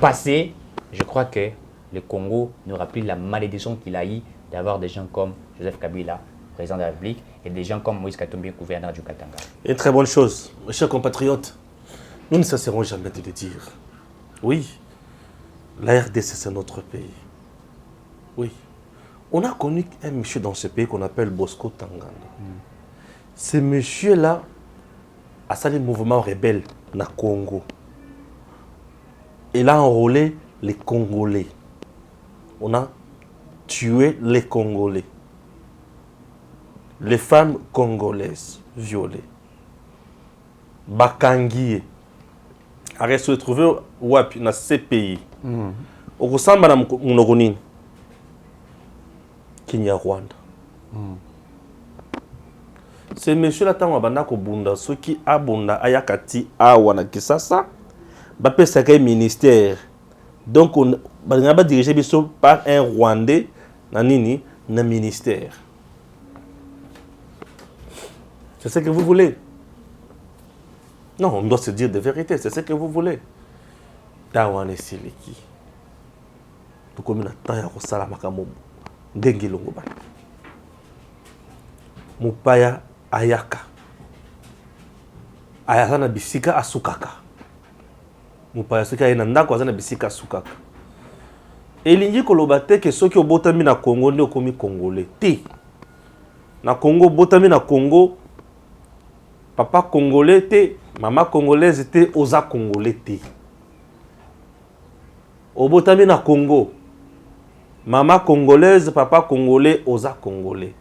passée, je crois que le Congo n'aura plus la malédiction qu'il a eu d'avoir des gens comme Joseph Kabila, président de la République, et des gens comme Moïse Katumbi, gouverneur du Katanga. Une très bonne chose, mes chers compatriotes, nous ne cesserons jamais de le dire. Oui, la RDC, c'est notre pays. Oui. On a connu un monsieur dans ce pays qu'on appelle Bosco Tanganda. Ce monsieur-là a sali le mouvement rebelle na Congo. Il a enrôlé les Congolais. On a tué les Congolais. Les femmes congolaises violées. Bakangié. A se retrouvé dans ces pays. Au ressemble à Mnogonine. Kenya Rwanda. Ce monsieur-là, tant que Bunda, ceux qui abunda ayakati awana kisasa. C'est un ministère. Donc, on va diriger par un Rwandais dans un ministère. C'est ce que vous voulez. Non, on doit se dire de vérité. C'est ce que vous voulez. Tawane Siliki. Tout comme on a Salamakamobu. Dengi Longoba. Mupaya Ayaka. Ayasana Bisika Asukaka. Mupaya soki aye na ndako aza na bisika sukaka. Elingi koloba te ke soki obotami na Congo nde okomi congolais te. Na Congo botami na Congo papa congolais te, mama congolaise te, oza congolais te. Obotami na Congo mama congolaise, papa congolais, oza congolais.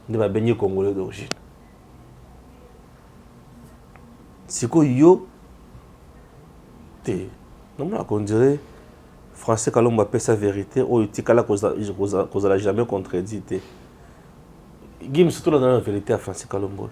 Nde ba benye congolais d'origine. Siko yo te non on dirait français Kalombo appelle sa vérité ou itikala kozala jamais contredit te Gim surtout dans la vérité à français Kalombo.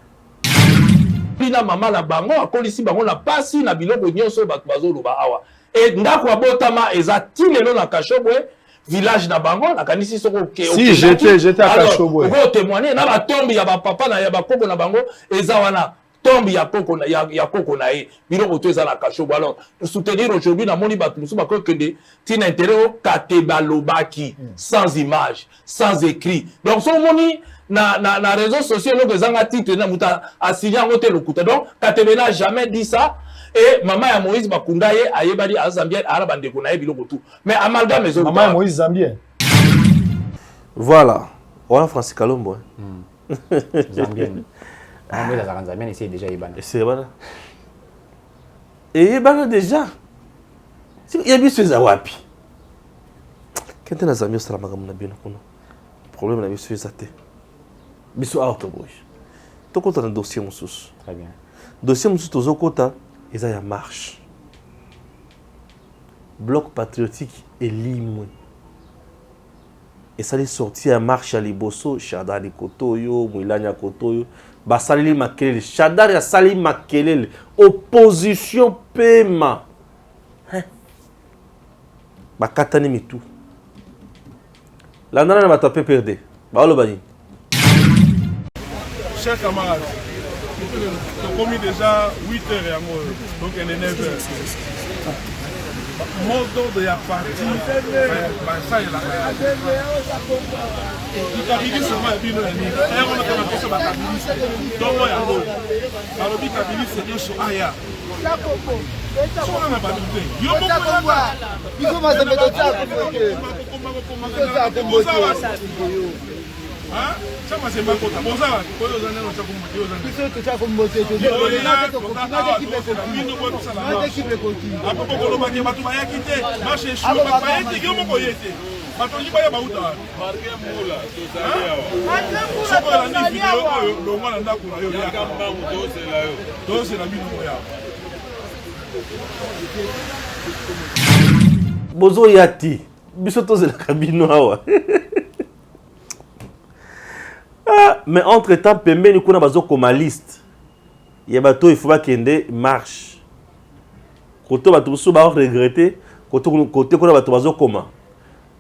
na mama na bango akolisi bango na pasi na biloko nyonso bato bazoloba awa et ndako abotama eza tilelo na Kashobwe village na bango nakanisi soko ke si j'étais à Kashobwe ko témoigner na ba tombe ya ba papa na ya ba koko na bango eza wana tombe ya koko na ya koko na ye biloko to eza na Kashobwe. Alors soutenir aujourd'hui na moni bato musu bako kende tina intérêt au katebalobaki sans image sans écrit donc so moni na réseaux sociaux loko ezanga titre na muta asigné en hôtel lokuta donc Katebe n'a jamais dit ça. Et maman ya Moïse Bakunda ye ayebali azambien araba ndeko na ye biloko tout mais amalgame ezo maman ya Moïse Zambien voilà on Francis Kalombo Zambien maman la Zambien ici déjà yebana c'est voilà et yebana déjà si il y a biso za wapi quand na Zambien sala magamu na bino kono problème na biso ezate biso auto boy to kota na dossier mususu très bien dossier mususu tozo kota eza ya marche bloc patriotique elimwe esali sorti ya marche ya liboso Shadari Kotoyo Mwilanya Kotoyo basaleli makelele Shadari asali makelele opposition pema bakatani mitu landana na bato ya PPRD baoloba nini chers camarades on a mis déjà 8 heures et amour, donc il est 9 heures. Mot d'ordre de la partie, ça est là. Le Kabylie seulement est bien ennemi. Et on a commencé sur la Kabylie. Donc moi, alors le Kabylie c'est bien sur Aya. So on a pas douté. Yo il faut m'en mettre ça. Ah, ça m'a semblé comme ça. Bon ça, quoi aux années on s'accommode, aux années. Il faut que ça comme botter, tu dis. Après pour le baguette, tu vas y quitter. Marche chez moi, pas y être, yo mo koyete. Bato jiba ya bauta. Marqué moula, to salia. So ko la ni vidéo lo mwana ndako na yo ya kamba muto c'est là yo. To c'est la bino ya. Bozo yati. Biso to c'est la cabine awa. Mais entre-temps, pembeni kuna bazo koma liste. Ya bato il faut pas kende marche. Koto bato so ba regretter, côté kuna bato bazo koma.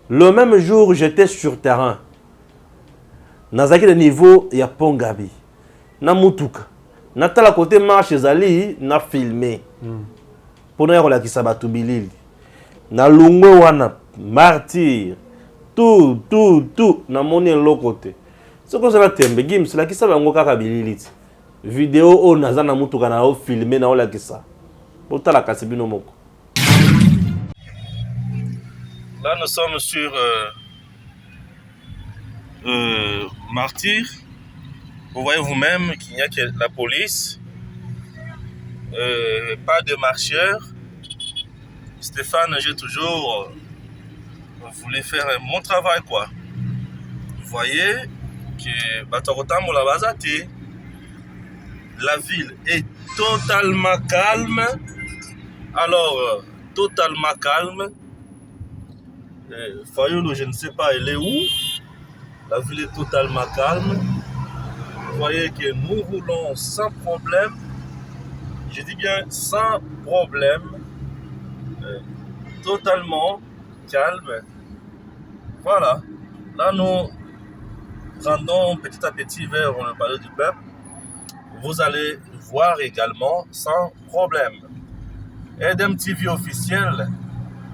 Le même jour, j'étais sur terrain. Nazaki de niveau ya Pongabi. Na mutuka. Na tala côté marche ezali na filmer. Pona ya kolakisa bato bilili. Na lungwe wana martyr. Tout na moni lo côté. Ce que ça tembe game c'est là qui ça va ngo kaka bilili vidéo on naza na mutuka na o filmer na o la kisa pour ta la kasibino moko. Là nous sommes sur Martyr. Vous voyez vous-même qu'il n'y a que la police, pas de marcheurs. Stéphane, j'ai toujours voulu faire mon travail quoi. Vous voyez que la ville est totalement calme. Alors, totalement calme. Fayolo, je ne sais pas, elle est où? La ville est totalement calme. Vous voyez que nous roulons sans problème. Je dis bien sans problème. Totalement calme. Voilà. Là, nous rendons petit à petit vers le palais du peuple. Vous allez voir également sans problème. EDM TV officiel,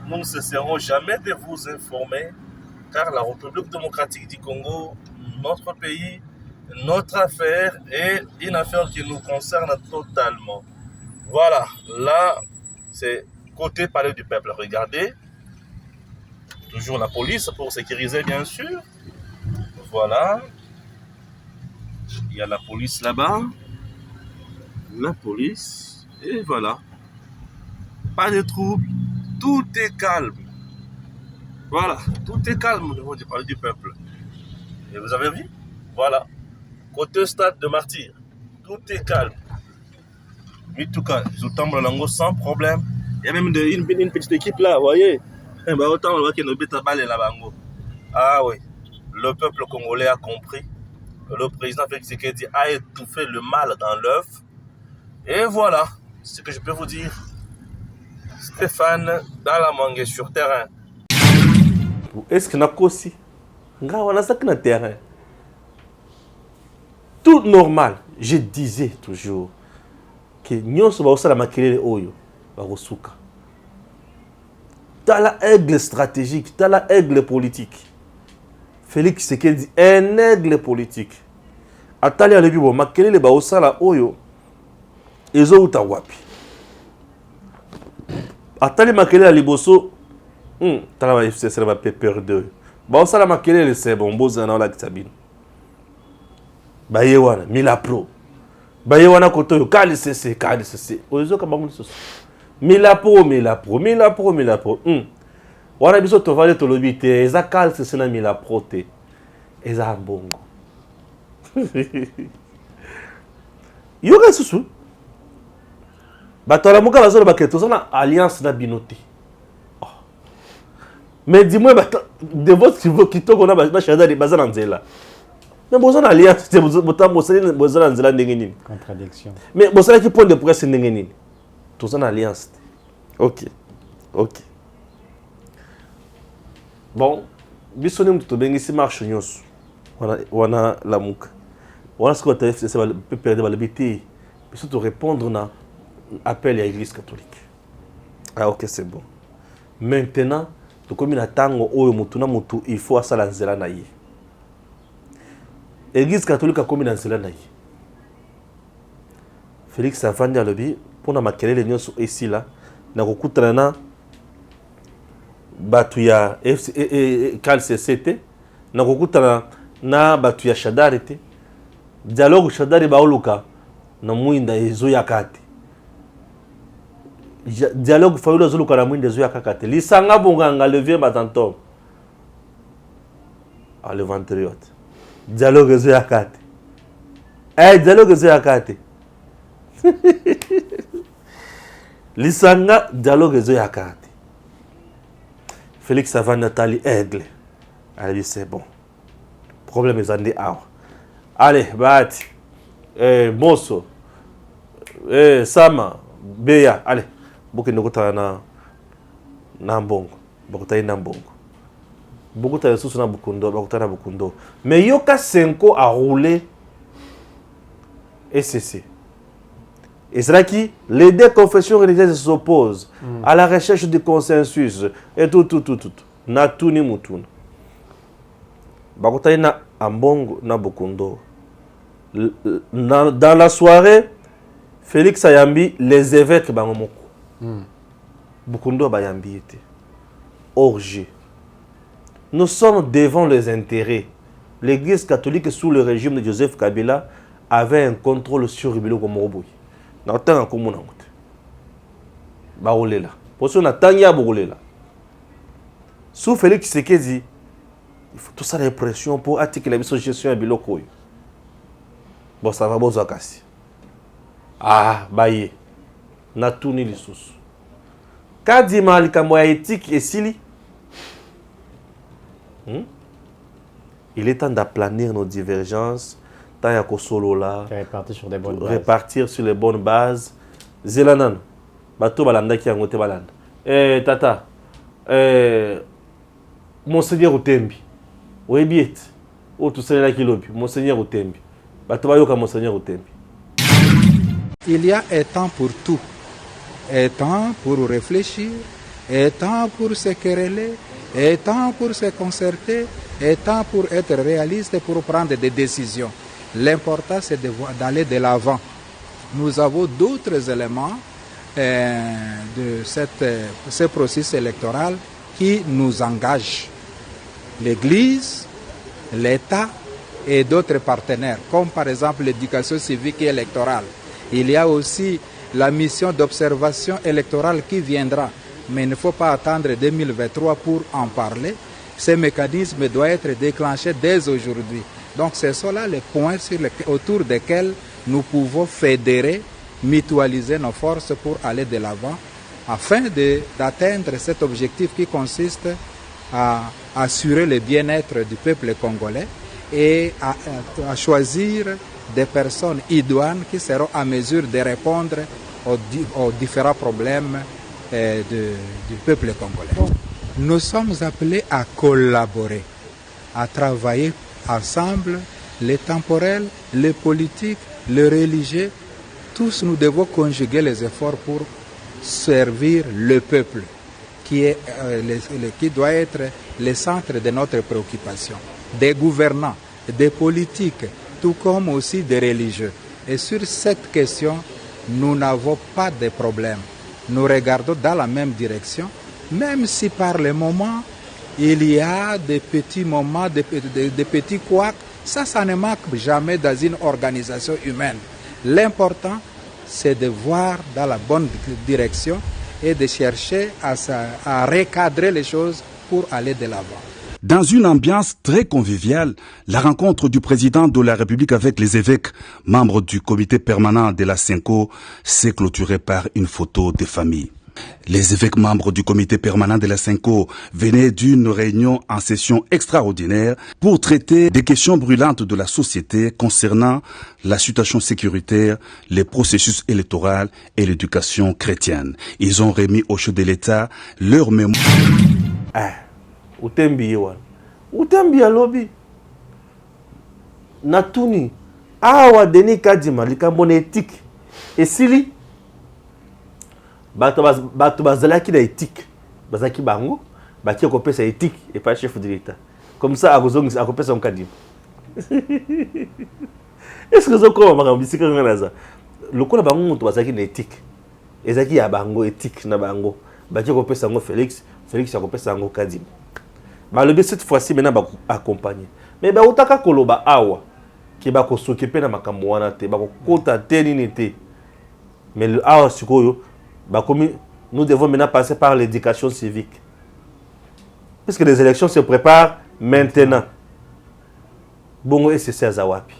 nous ne cesserons jamais de vous informer car la République démocratique du Congo, notre pays, notre affaire est une affaire qui nous concerne totalement. Voilà, là c'est côté palais du peuple. Regardez, toujours la police pour sécuriser bien sûr. Voilà, il y a la police là-bas, la police, et voilà, pas de troubles, tout est calme. Voilà, tout est calme au niveau du palais du peuple. Et vous avez vu? Voilà, côté stade de Martyr, tout est calme. Mais en tout cas, ils ont tombé là sans problème. Il y a même une petite équipe là, vous voyez? Autant on voit qu'il y a une balle là-bas. Ah oui. Le peuple congolais a compris. Le président Félix Tshisekedi a étouffé le mal dans l'œuf. Et voilà ce que je peux vous dire. Stéphane dans la mangue sur terrain. Est-ce qu'il y a aussi un terrain? Tout normal. Je disais toujours que nous sommes la maquille oyo barosuka. T'as la aigle stratégique, t'as la aigle politique. Félix Tshisekedi un aigle politique. Atali alebi bo makelele ba osala oyo ezo uta wapi. Atali makelele liboso tala ba FCC ba pepper 2. Ba osala makelele c'est bon boza na la kitabino. Ba yewana Mila Pro. Ba yewana koto yo KLCC. Ozo ka bangu soso. Mila Pro. Wana biso to vale to lobite eza KLCC na Mila Pro te. Eza bongo. Yoga susu. Bato la muka bazolo baketo sana alliance na binote. Oh. Mais dis-moi de votre kitoko na ba shada de bazana nzela. Mais bozana alliance te bozana nzela ndenge nini? Contradiction. Mais bozana ki point de presse ndenge nini? Tozana alliance. OK. Bon, biso ne mtu bengisi marche nyonso. Wana la muka. Voilà ce qu'on a fait, c'est perdre la BT. Puis surtout répondre à l'appel à l'Église catholique. Ah ok, c'est bon. Maintenant, comme il attend il faut ça la zela naïe. L'Église catholique a comme une zela naïe. Félix a vendu à l'objet pour na maquiller les nions ici là. Na kokutana batuya KLCC na kokutana na batuya Shadarete. Dialogue Shadari baoluka na mwinda ezo yakate. Dialogue fayulu zoluka na mwinda ezo yakate. Lisanga bonganga levier batantom. A le ventriote. Dialogue ezo yakate. Dialogue ezo yakate. Lisanga dialogue ezo yakate. Félix Savan Nathalie Aigle. Elle dit c'est bon. Problème est andé awa. Allez, Bati, Mosso, Sama, Beya, allez, beaucoup de gens na Nambongo, beaucoup de Nambongo, beaucoup de ressources na Bukundo, beaucoup de Bukundo. Mais Yoka Senko a roulé SCC. Et c'est là que les deux confessions religieuses s'opposent à la recherche du consensus et tout. Na tout ni mutuna. Beaucoup de na Ambongo na Bukundo. Dans la soirée, Félix Ayambi, les évêques Bangomoko. Bukundo Bayambi était. Orgie. Nous sommes devant les intérêts. L'Église catholique sous le régime de Joseph Kabila avait un contrôle sur Ribelo Komoroboy. N'attend comme on a monté. Baolela. Pour ça, on attend ya Baolela. Sous Félix Tshisekedi, il faut tout ça l'impression pour articuler la gestion à Biloko. Bon, ça va, bon, ça casse. Ah, baye. Na tout ni les sous. Kadima likamoya éthique et sili. Il est temps d'aplanir nos divergences. Tant y'a solo là. Répartir sur les bonnes bases. Zelanan. Bato balanda qui a ngote balanda. Tata. Monseigneur Otembi. Oebiet. O tout ça là qui lobi. Monseigneur Otembi. Il y a un temps pour tout. Un temps pour réfléchir, un temps pour se quereller, un temps pour se concerter, un temps pour être réaliste et pour prendre des décisions. L'important, c'est d'aller de l'avant. Nous avons d'autres éléments de ce processus électoral qui nous engagent. L'Église, l'État, et d'autres partenaires, comme par exemple l'éducation civique et électorale. Il y a aussi la mission d'observation électorale qui viendra, mais il ne faut pas attendre 2023 pour en parler. Ces mécanismes doivent être déclenchés dès aujourd'hui. Donc ce sont là les points autour desquels nous pouvons fédérer, mutualiser nos forces pour aller de l'avant, afin d'atteindre cet objectif qui consiste à assurer le bien-être du peuple congolais et à choisir des personnes idoines qui seront à mesure de répondre aux différents problèmes du peuple congolais. Nous sommes appelés à collaborer, à travailler ensemble, les temporels, les politiques, les religieux. Tous nous devons conjuguer les efforts pour servir le peuple, qui doit être le centre de notre préoccupation, des gouvernants, des politiques, tout comme aussi des religieux. Et sur cette question, nous n'avons pas de problème. Nous regardons dans la même direction, même si par le moment, il y a des petits moments, des petits couacs. Ça ne manque jamais dans une organisation humaine. L'important, c'est de voir dans la bonne direction et de chercher à recadrer les choses pour aller de l'avant. Dans une ambiance très conviviale, la rencontre du président de la République avec les évêques, membres du comité permanent de la Senko, s'est clôturée par une photo de famille. Les évêques membres du comité permanent de la Senko venaient d'une réunion en session extraordinaire pour traiter des questions brûlantes de la société concernant la situation sécuritaire, les processus électoraux et l'éducation chrétienne. Ils ont remis au chef de l'État leur mémoire. Utembi alobi natuni awa Denis Kadima likambo na éthique esili bato bazalaki na éthique bazaki bango baki kopesa éthique et pas chef de l'État comme ça akozongisa akopesa Kadima. Est-ce que zo ko makambo bisika nganaza lokola bango mutu bazaki na éthique ezaki ya bango éthique na bango baki kopesa ngo Félix akopesa ngo Kadima. Balobi cette fois-ci maintenant accompagner. Mais ba utaka koloba awa ki ba ko s'occuper na makambo wana te ba ko kota te nini te. Mais le awa sikoyo ba komi nous devons maintenant passer par l'éducation civique. Parce que les élections se préparent maintenant. Bongo et c'est Zawapi.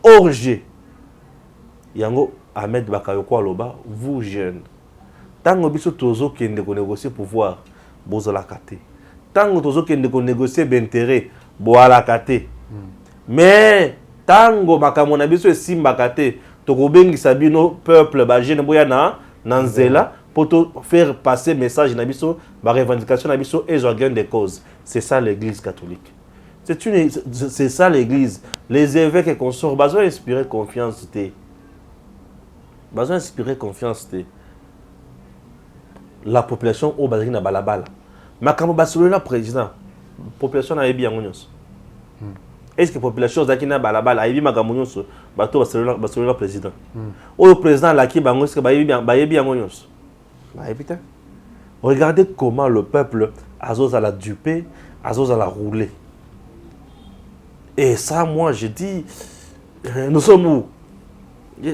Orge. Yango Ahmed Bakayoko aloba vous jeunes. Tango biso tozo kende ko négocier pouvoir bozala kate. Tango tozo kende ko négocier d'intérêt boalaka te. Mais tango makambo na biso esimbaka te tokobengisa bino peuple ba jeune boya na nzela pour faire passer message na biso ba revendication na biso et gain de cause. C'est ça l'église catholique. C'est ça l'église. Les évêques et consorts besoin inspirer confiance te. Besoin inspirer confiance te. La population au bazaki na balabala. Makambo basolona président. Population na yebi yango nyonso. Est-ce que la population zaki na balabala yebi makambo nyonso bato basolona président. Au président laki bango est-ce que bayebi yango nyonso. Bayebi ta. Regardez comment le peuple azoza la duper, azoza la rouler. Et ça moi je dis nous sommes où?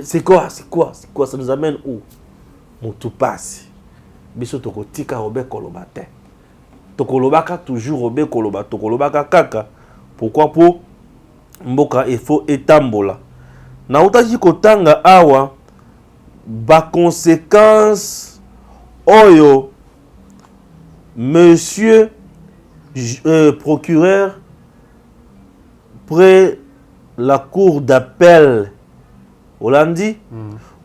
C'est quoi ça nous amène où? Mutu pasi. Biso tokotika obe koloba te. Tokolobaka toujours obe koloba, tokolobaka kaka. Pourquoi pour mboka il faut etambola. Na utaki kotanga awa ba conséquences oyo monsieur procureur près la cour d'appel Hollandi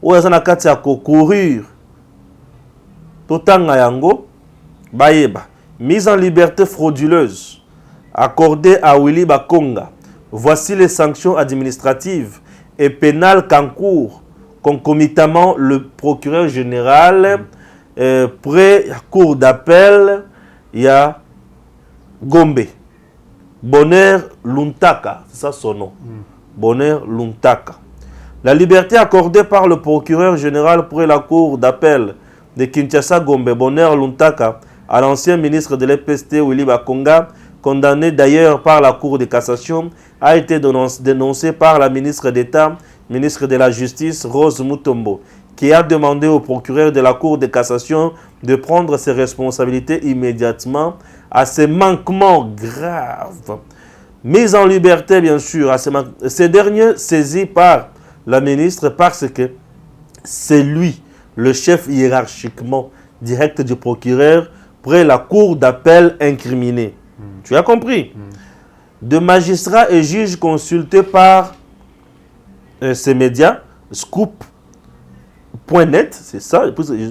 oyo sana kati ya concourir totanga yango bayeba mise en liberté frauduleuse accordée à Willy Bakonga. Voici les sanctions administratives et pénales qu'encourt concomitamment le procureur général près la cour d'appel il y a Gombe Bonheur Luntaka, c'est ça son nom. Bonheur Luntaka. La liberté accordée par le procureur général près la cour d'appel de Kinshasa Gombe Bonheur Luntaka à l'ancien ministre de l'EPST Willy Bakonga, condamné d'ailleurs par la Cour de cassation, a été dénoncé par la ministre d'État, ministre de la Justice Rose Mutombo, qui a demandé au procureur de la Cour de cassation de prendre ses responsabilités immédiatement à ces manquements graves. Mise en liberté, bien sûr, à ces derniers saisis par la ministre parce que c'est lui, le chef hiérarchiquement direct du procureur, près la cour d'appel incriminée. Tu as compris? De magistrats et juges consultés par ces médias, scoop.net, c'est ça,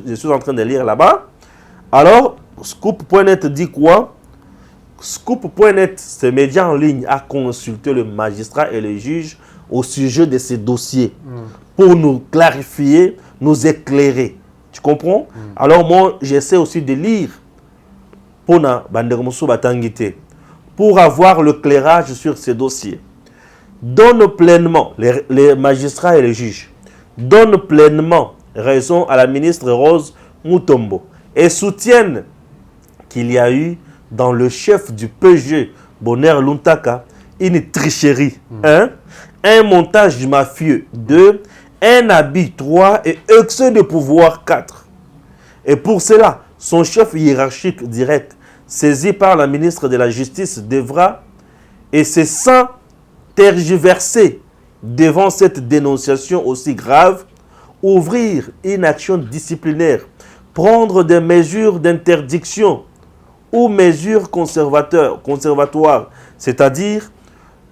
je suis en train de lire là-bas. Alors, scoop.net dit quoi? Scoop.net, ce média en ligne, a consulté le magistrat et le juge au sujet de ces dossiers pour nous clarifier, nous éclairer. Tu comprends? Alors moi, j'essaie aussi de lire pour avoir l'éclairage sur ces dossiers. Donne pleinement, les magistrats et les juges, donnent pleinement raison à la ministre Rose Mutombo et soutiennent qu'il y a eu dans le chef du PG, Bonheur Luntaka, une tricherie. 1. Un montage mafieux. 2. Un habit. 3. Et excès de pouvoir. 4. Et pour cela, son chef hiérarchique direct, saisi par la ministre de la Justice, devra, et c'est sans tergiverser devant cette dénonciation aussi grave, ouvrir une action disciplinaire, prendre des mesures d'interdiction ou mesures conservatoires, c'est-à-dire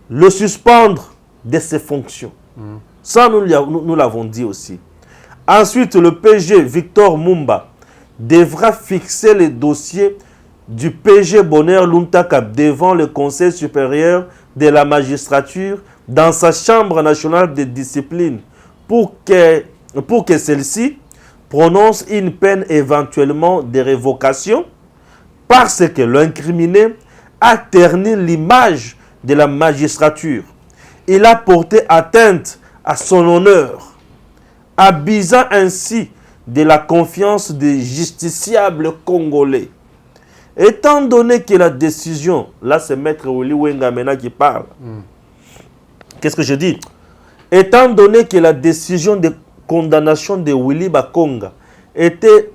le suspendre de ses fonctions. Ça, nous l'avons dit aussi. Ensuite, le PG Victor Mumba devra fixer les dossiers du PG Bonheur Luntaka devant le Conseil supérieur de la magistrature dans sa chambre nationale de discipline pour que celle-ci prononce une peine éventuellement de révocation parce que l'incriminé a terni l'image de la magistrature. Il a porté atteinte à son honneur, abusant ainsi de la confiance des justiciables congolais. Étant donné que la décision, là c'est Maître Willy Wengamena qui parle, qu'est-ce que je dis? Étant donné que la décision de condamnation de Willy Bakonga était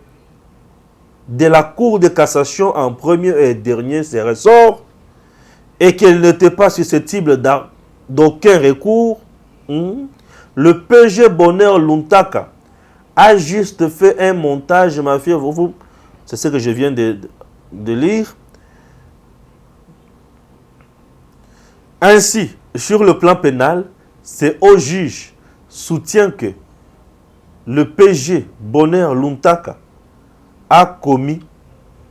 de la Cour de cassation en premier et dernier ressort et qu'elle n'était pas susceptible d'aucun recours, le PG Bonheur Luntaka a juste fait un montage mafieux. C'est ce que je viens de lire. Ainsi, sur le plan pénal, c'est au juge soutient que le PG Bonheur Luntaka a commis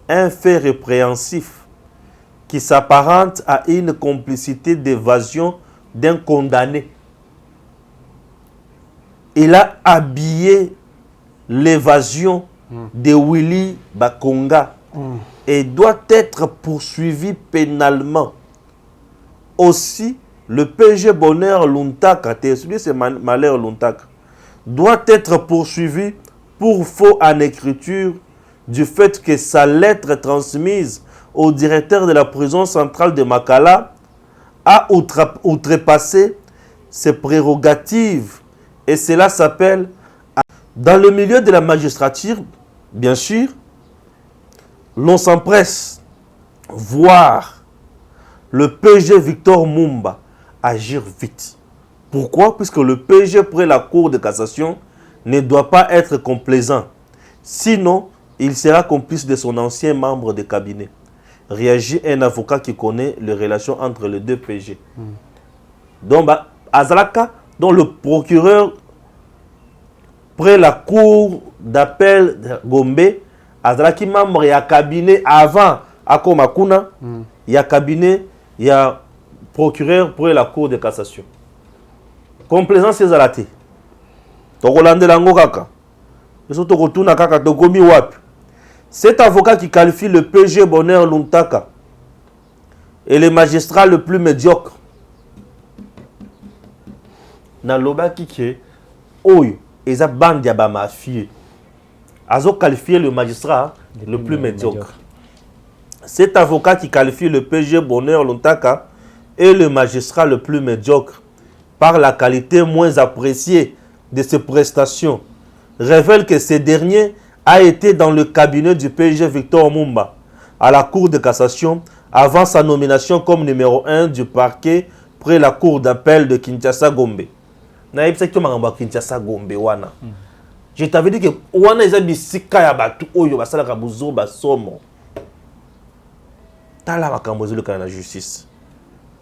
un fait répréhensif qui s'apparente à une complicité d'évasion d'un condamné. Il a habillé l'évasion de Willy Bakonga et doit être poursuivi pénalement. Aussi, le PG Bonheur Luntaka, c'est Malheur Luntaka, doit être poursuivi pour faux en écriture du fait que sa lettre transmise au directeur de la prison centrale de Makala a outrepassé ses prérogatives. Et cela s'appelle, dans le milieu de la magistrature, bien sûr, l'on s'empresse voir le PG Victor Mumba agir vite. Pourquoi? Puisque le PG près la Cour de cassation ne doit pas être complaisant. Sinon, il sera complice de son ancien membre de cabinet. Réagit un avocat qui connaît les relations entre les deux PG. Donc, Azalaka, dont le procureur près la Cour d'appel de Gombe, Azalaki membre, il y a cabinet avant Akomakuna, il y a cabinet, il y a procureur près la Cour de cassation. Complaisance c'est Zalati. Tokolande lango kaka. Kaka tokomi wapi. Cet avocat qui qualifie le PG Bonheur Luntaka est le magistrat le plus médiocre. Naloba kike oyo eza bande ya ba mafie. Azo qualifié le magistrat le plus médiocre. Cet avocat qui qualifie le PG Bonheur Luntaka est le magistrat le plus médiocre par la qualité moins appréciée de ses prestations, révèle que ce dernier a été dans le cabinet du PG Victor Mumba à la Cour de cassation avant sa nomination comme numéro 1 du parquet près la Cour d'appel de Kinshasa-Gombe. Je t'avais dit que wana eza bisika ya batu oyo basalaka buzo basomo. Tala makambo ezoleka na justice.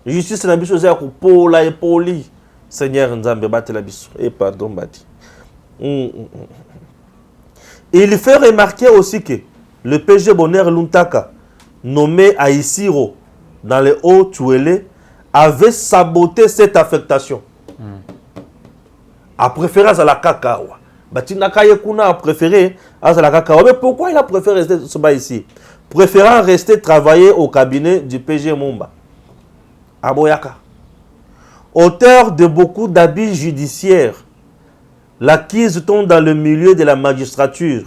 Justice na biso eza kopola epoli. Seigneur Nzambe batela biso. Et pardon Bati. Il fait remarquer aussi que le PG Bonheur Luntaka, nommé Aïsiro dans les Hauts-Tuélé, avait saboté cette affectation. A préféré à la Kakawa. Batina Kayekuna a préféré à la Kakawa. Mais pourquoi il a préféré rester ici? Préférant rester travailler au cabinet du PG Mumba. À Boyaka. Auteur de beaucoup d'habits judiciaires, l'acquise-t-on dans le milieu de la magistrature.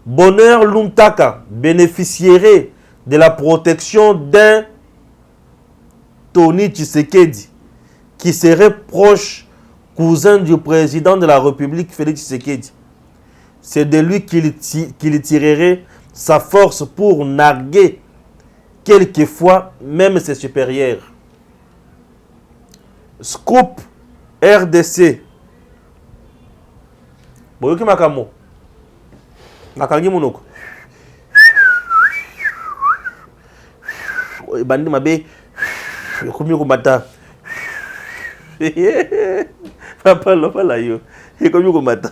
Bonheur Luntaka bénéficierait de la protection d'un Tony Tshisekedi, qui serait proche cousin du président de la République, Félix Tshisekedi. C'est de lui qu'il tirerait sa force pour narguer quelquefois même ses supérieurs. Scoop RDC. Boyoki makamo. Nakangi monoko. Bandi mabe. Yokomi komata. Papa lopa la yo. Yokomi komata.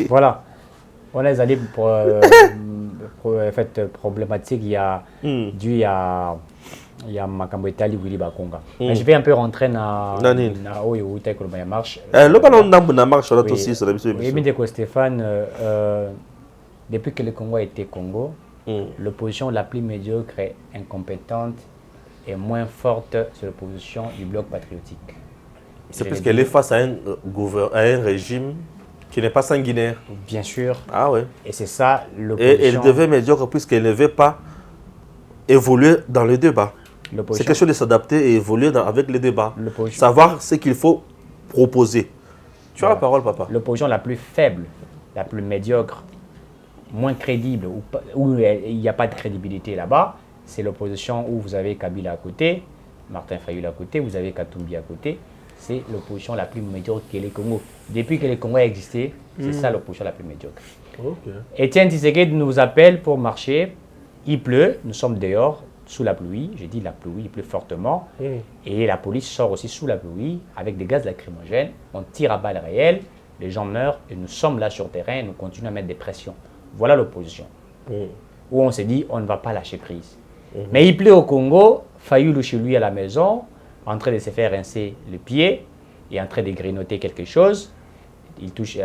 Voilà. On a allé pour fait problématique dû à Makambo Itali Willy Bakonga. Mais je vais un peu rentrer dans Oyo Taïkoloma marche. Lopa na marche là aussi sur la mission. Oui, mais de Stéphane, depuis que le Congo a été Congo, l'opposition la plus médiocre, incompétente et moins forte, c'est l'opposition du bloc patriotique. C'est parce qu'elle est face à un régime qui n'est pas sanguinaire. Bien sûr. Ah ouais. Et c'est ça l'opposition. Et elle devait médiocre puisqu'elle ne veut pas évoluer dans le débat. C'est quelque chose de s'adapter et évoluer avec les débats. Savoir ce qu'il faut proposer. Tu as la parole, papa. L'opposition la plus faible, la plus médiocre, moins crédible, où il n'y a pas de crédibilité là-bas, c'est l'opposition où vous avez Kabila à côté, Martin Fayulu à côté, vous avez Katumbi à côté. C'est l'opposition la plus médiocre que les Congo. Depuis que les Congo a existé, c'est ça l'opposition la plus médiocre. Okay. Etienne Tshisekedi nous appelle pour marcher. Il pleut, nous sommes dehors, sous la pluie. J'ai dit la pluie, il pleut fortement. Et la police sort aussi sous la pluie avec des gaz lacrymogènes. On tire à balles réelles, les gens meurent et nous sommes là sur terrain et nous continuons à mettre des pressions. Voilà l'opposition. Où on s'est dit, on ne va pas lâcher prise. Mais il pleut au Congo, Fayulu chez lui à la maison, en train de se faire rincer le pied et en train de grignoter quelque chose. Il touche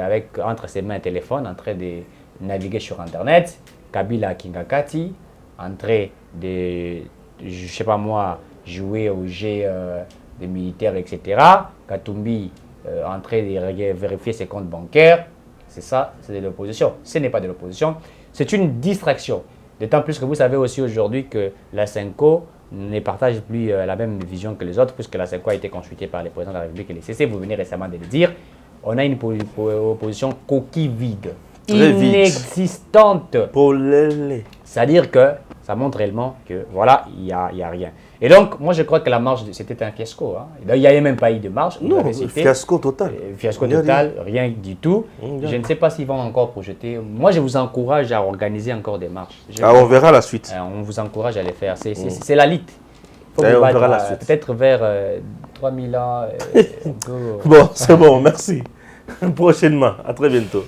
entre ses mains un téléphone, en train de naviguer sur Internet. Kabila Kingakati, en train de, je ne sais pas moi, jouer au jeu des militaires, etc. Katumbi, en train de vérifier ses comptes bancaires. C'est ça, c'est de l'opposition. Ce n'est pas de l'opposition, c'est une distraction. D'autant plus que vous savez aussi aujourd'hui que la Senko ne partage plus la même vision que les autres, puisque la Senko a été consultée par les présidents de la République et les CC. Vous venez récemment de le dire. On a une opposition coquille vide, inexistante. C'est-à-dire que ça montre réellement que voilà, il n'y a rien. Et donc, moi je crois que la marche, c'était un fiasco. Hein. Il n'y avait même pas eu de marche. Non, fiasco total. Fiasco total, rien du tout. Je ne sais pas s'ils vont encore projeter. Moi, je vous encourage à organiser encore des marches. On verra la suite. On vous encourage à les faire. C'est la lutte. On verra la suite. Peut-être vers 3000 ans. Bon, c'est bon, merci. Prochainement, à très bientôt.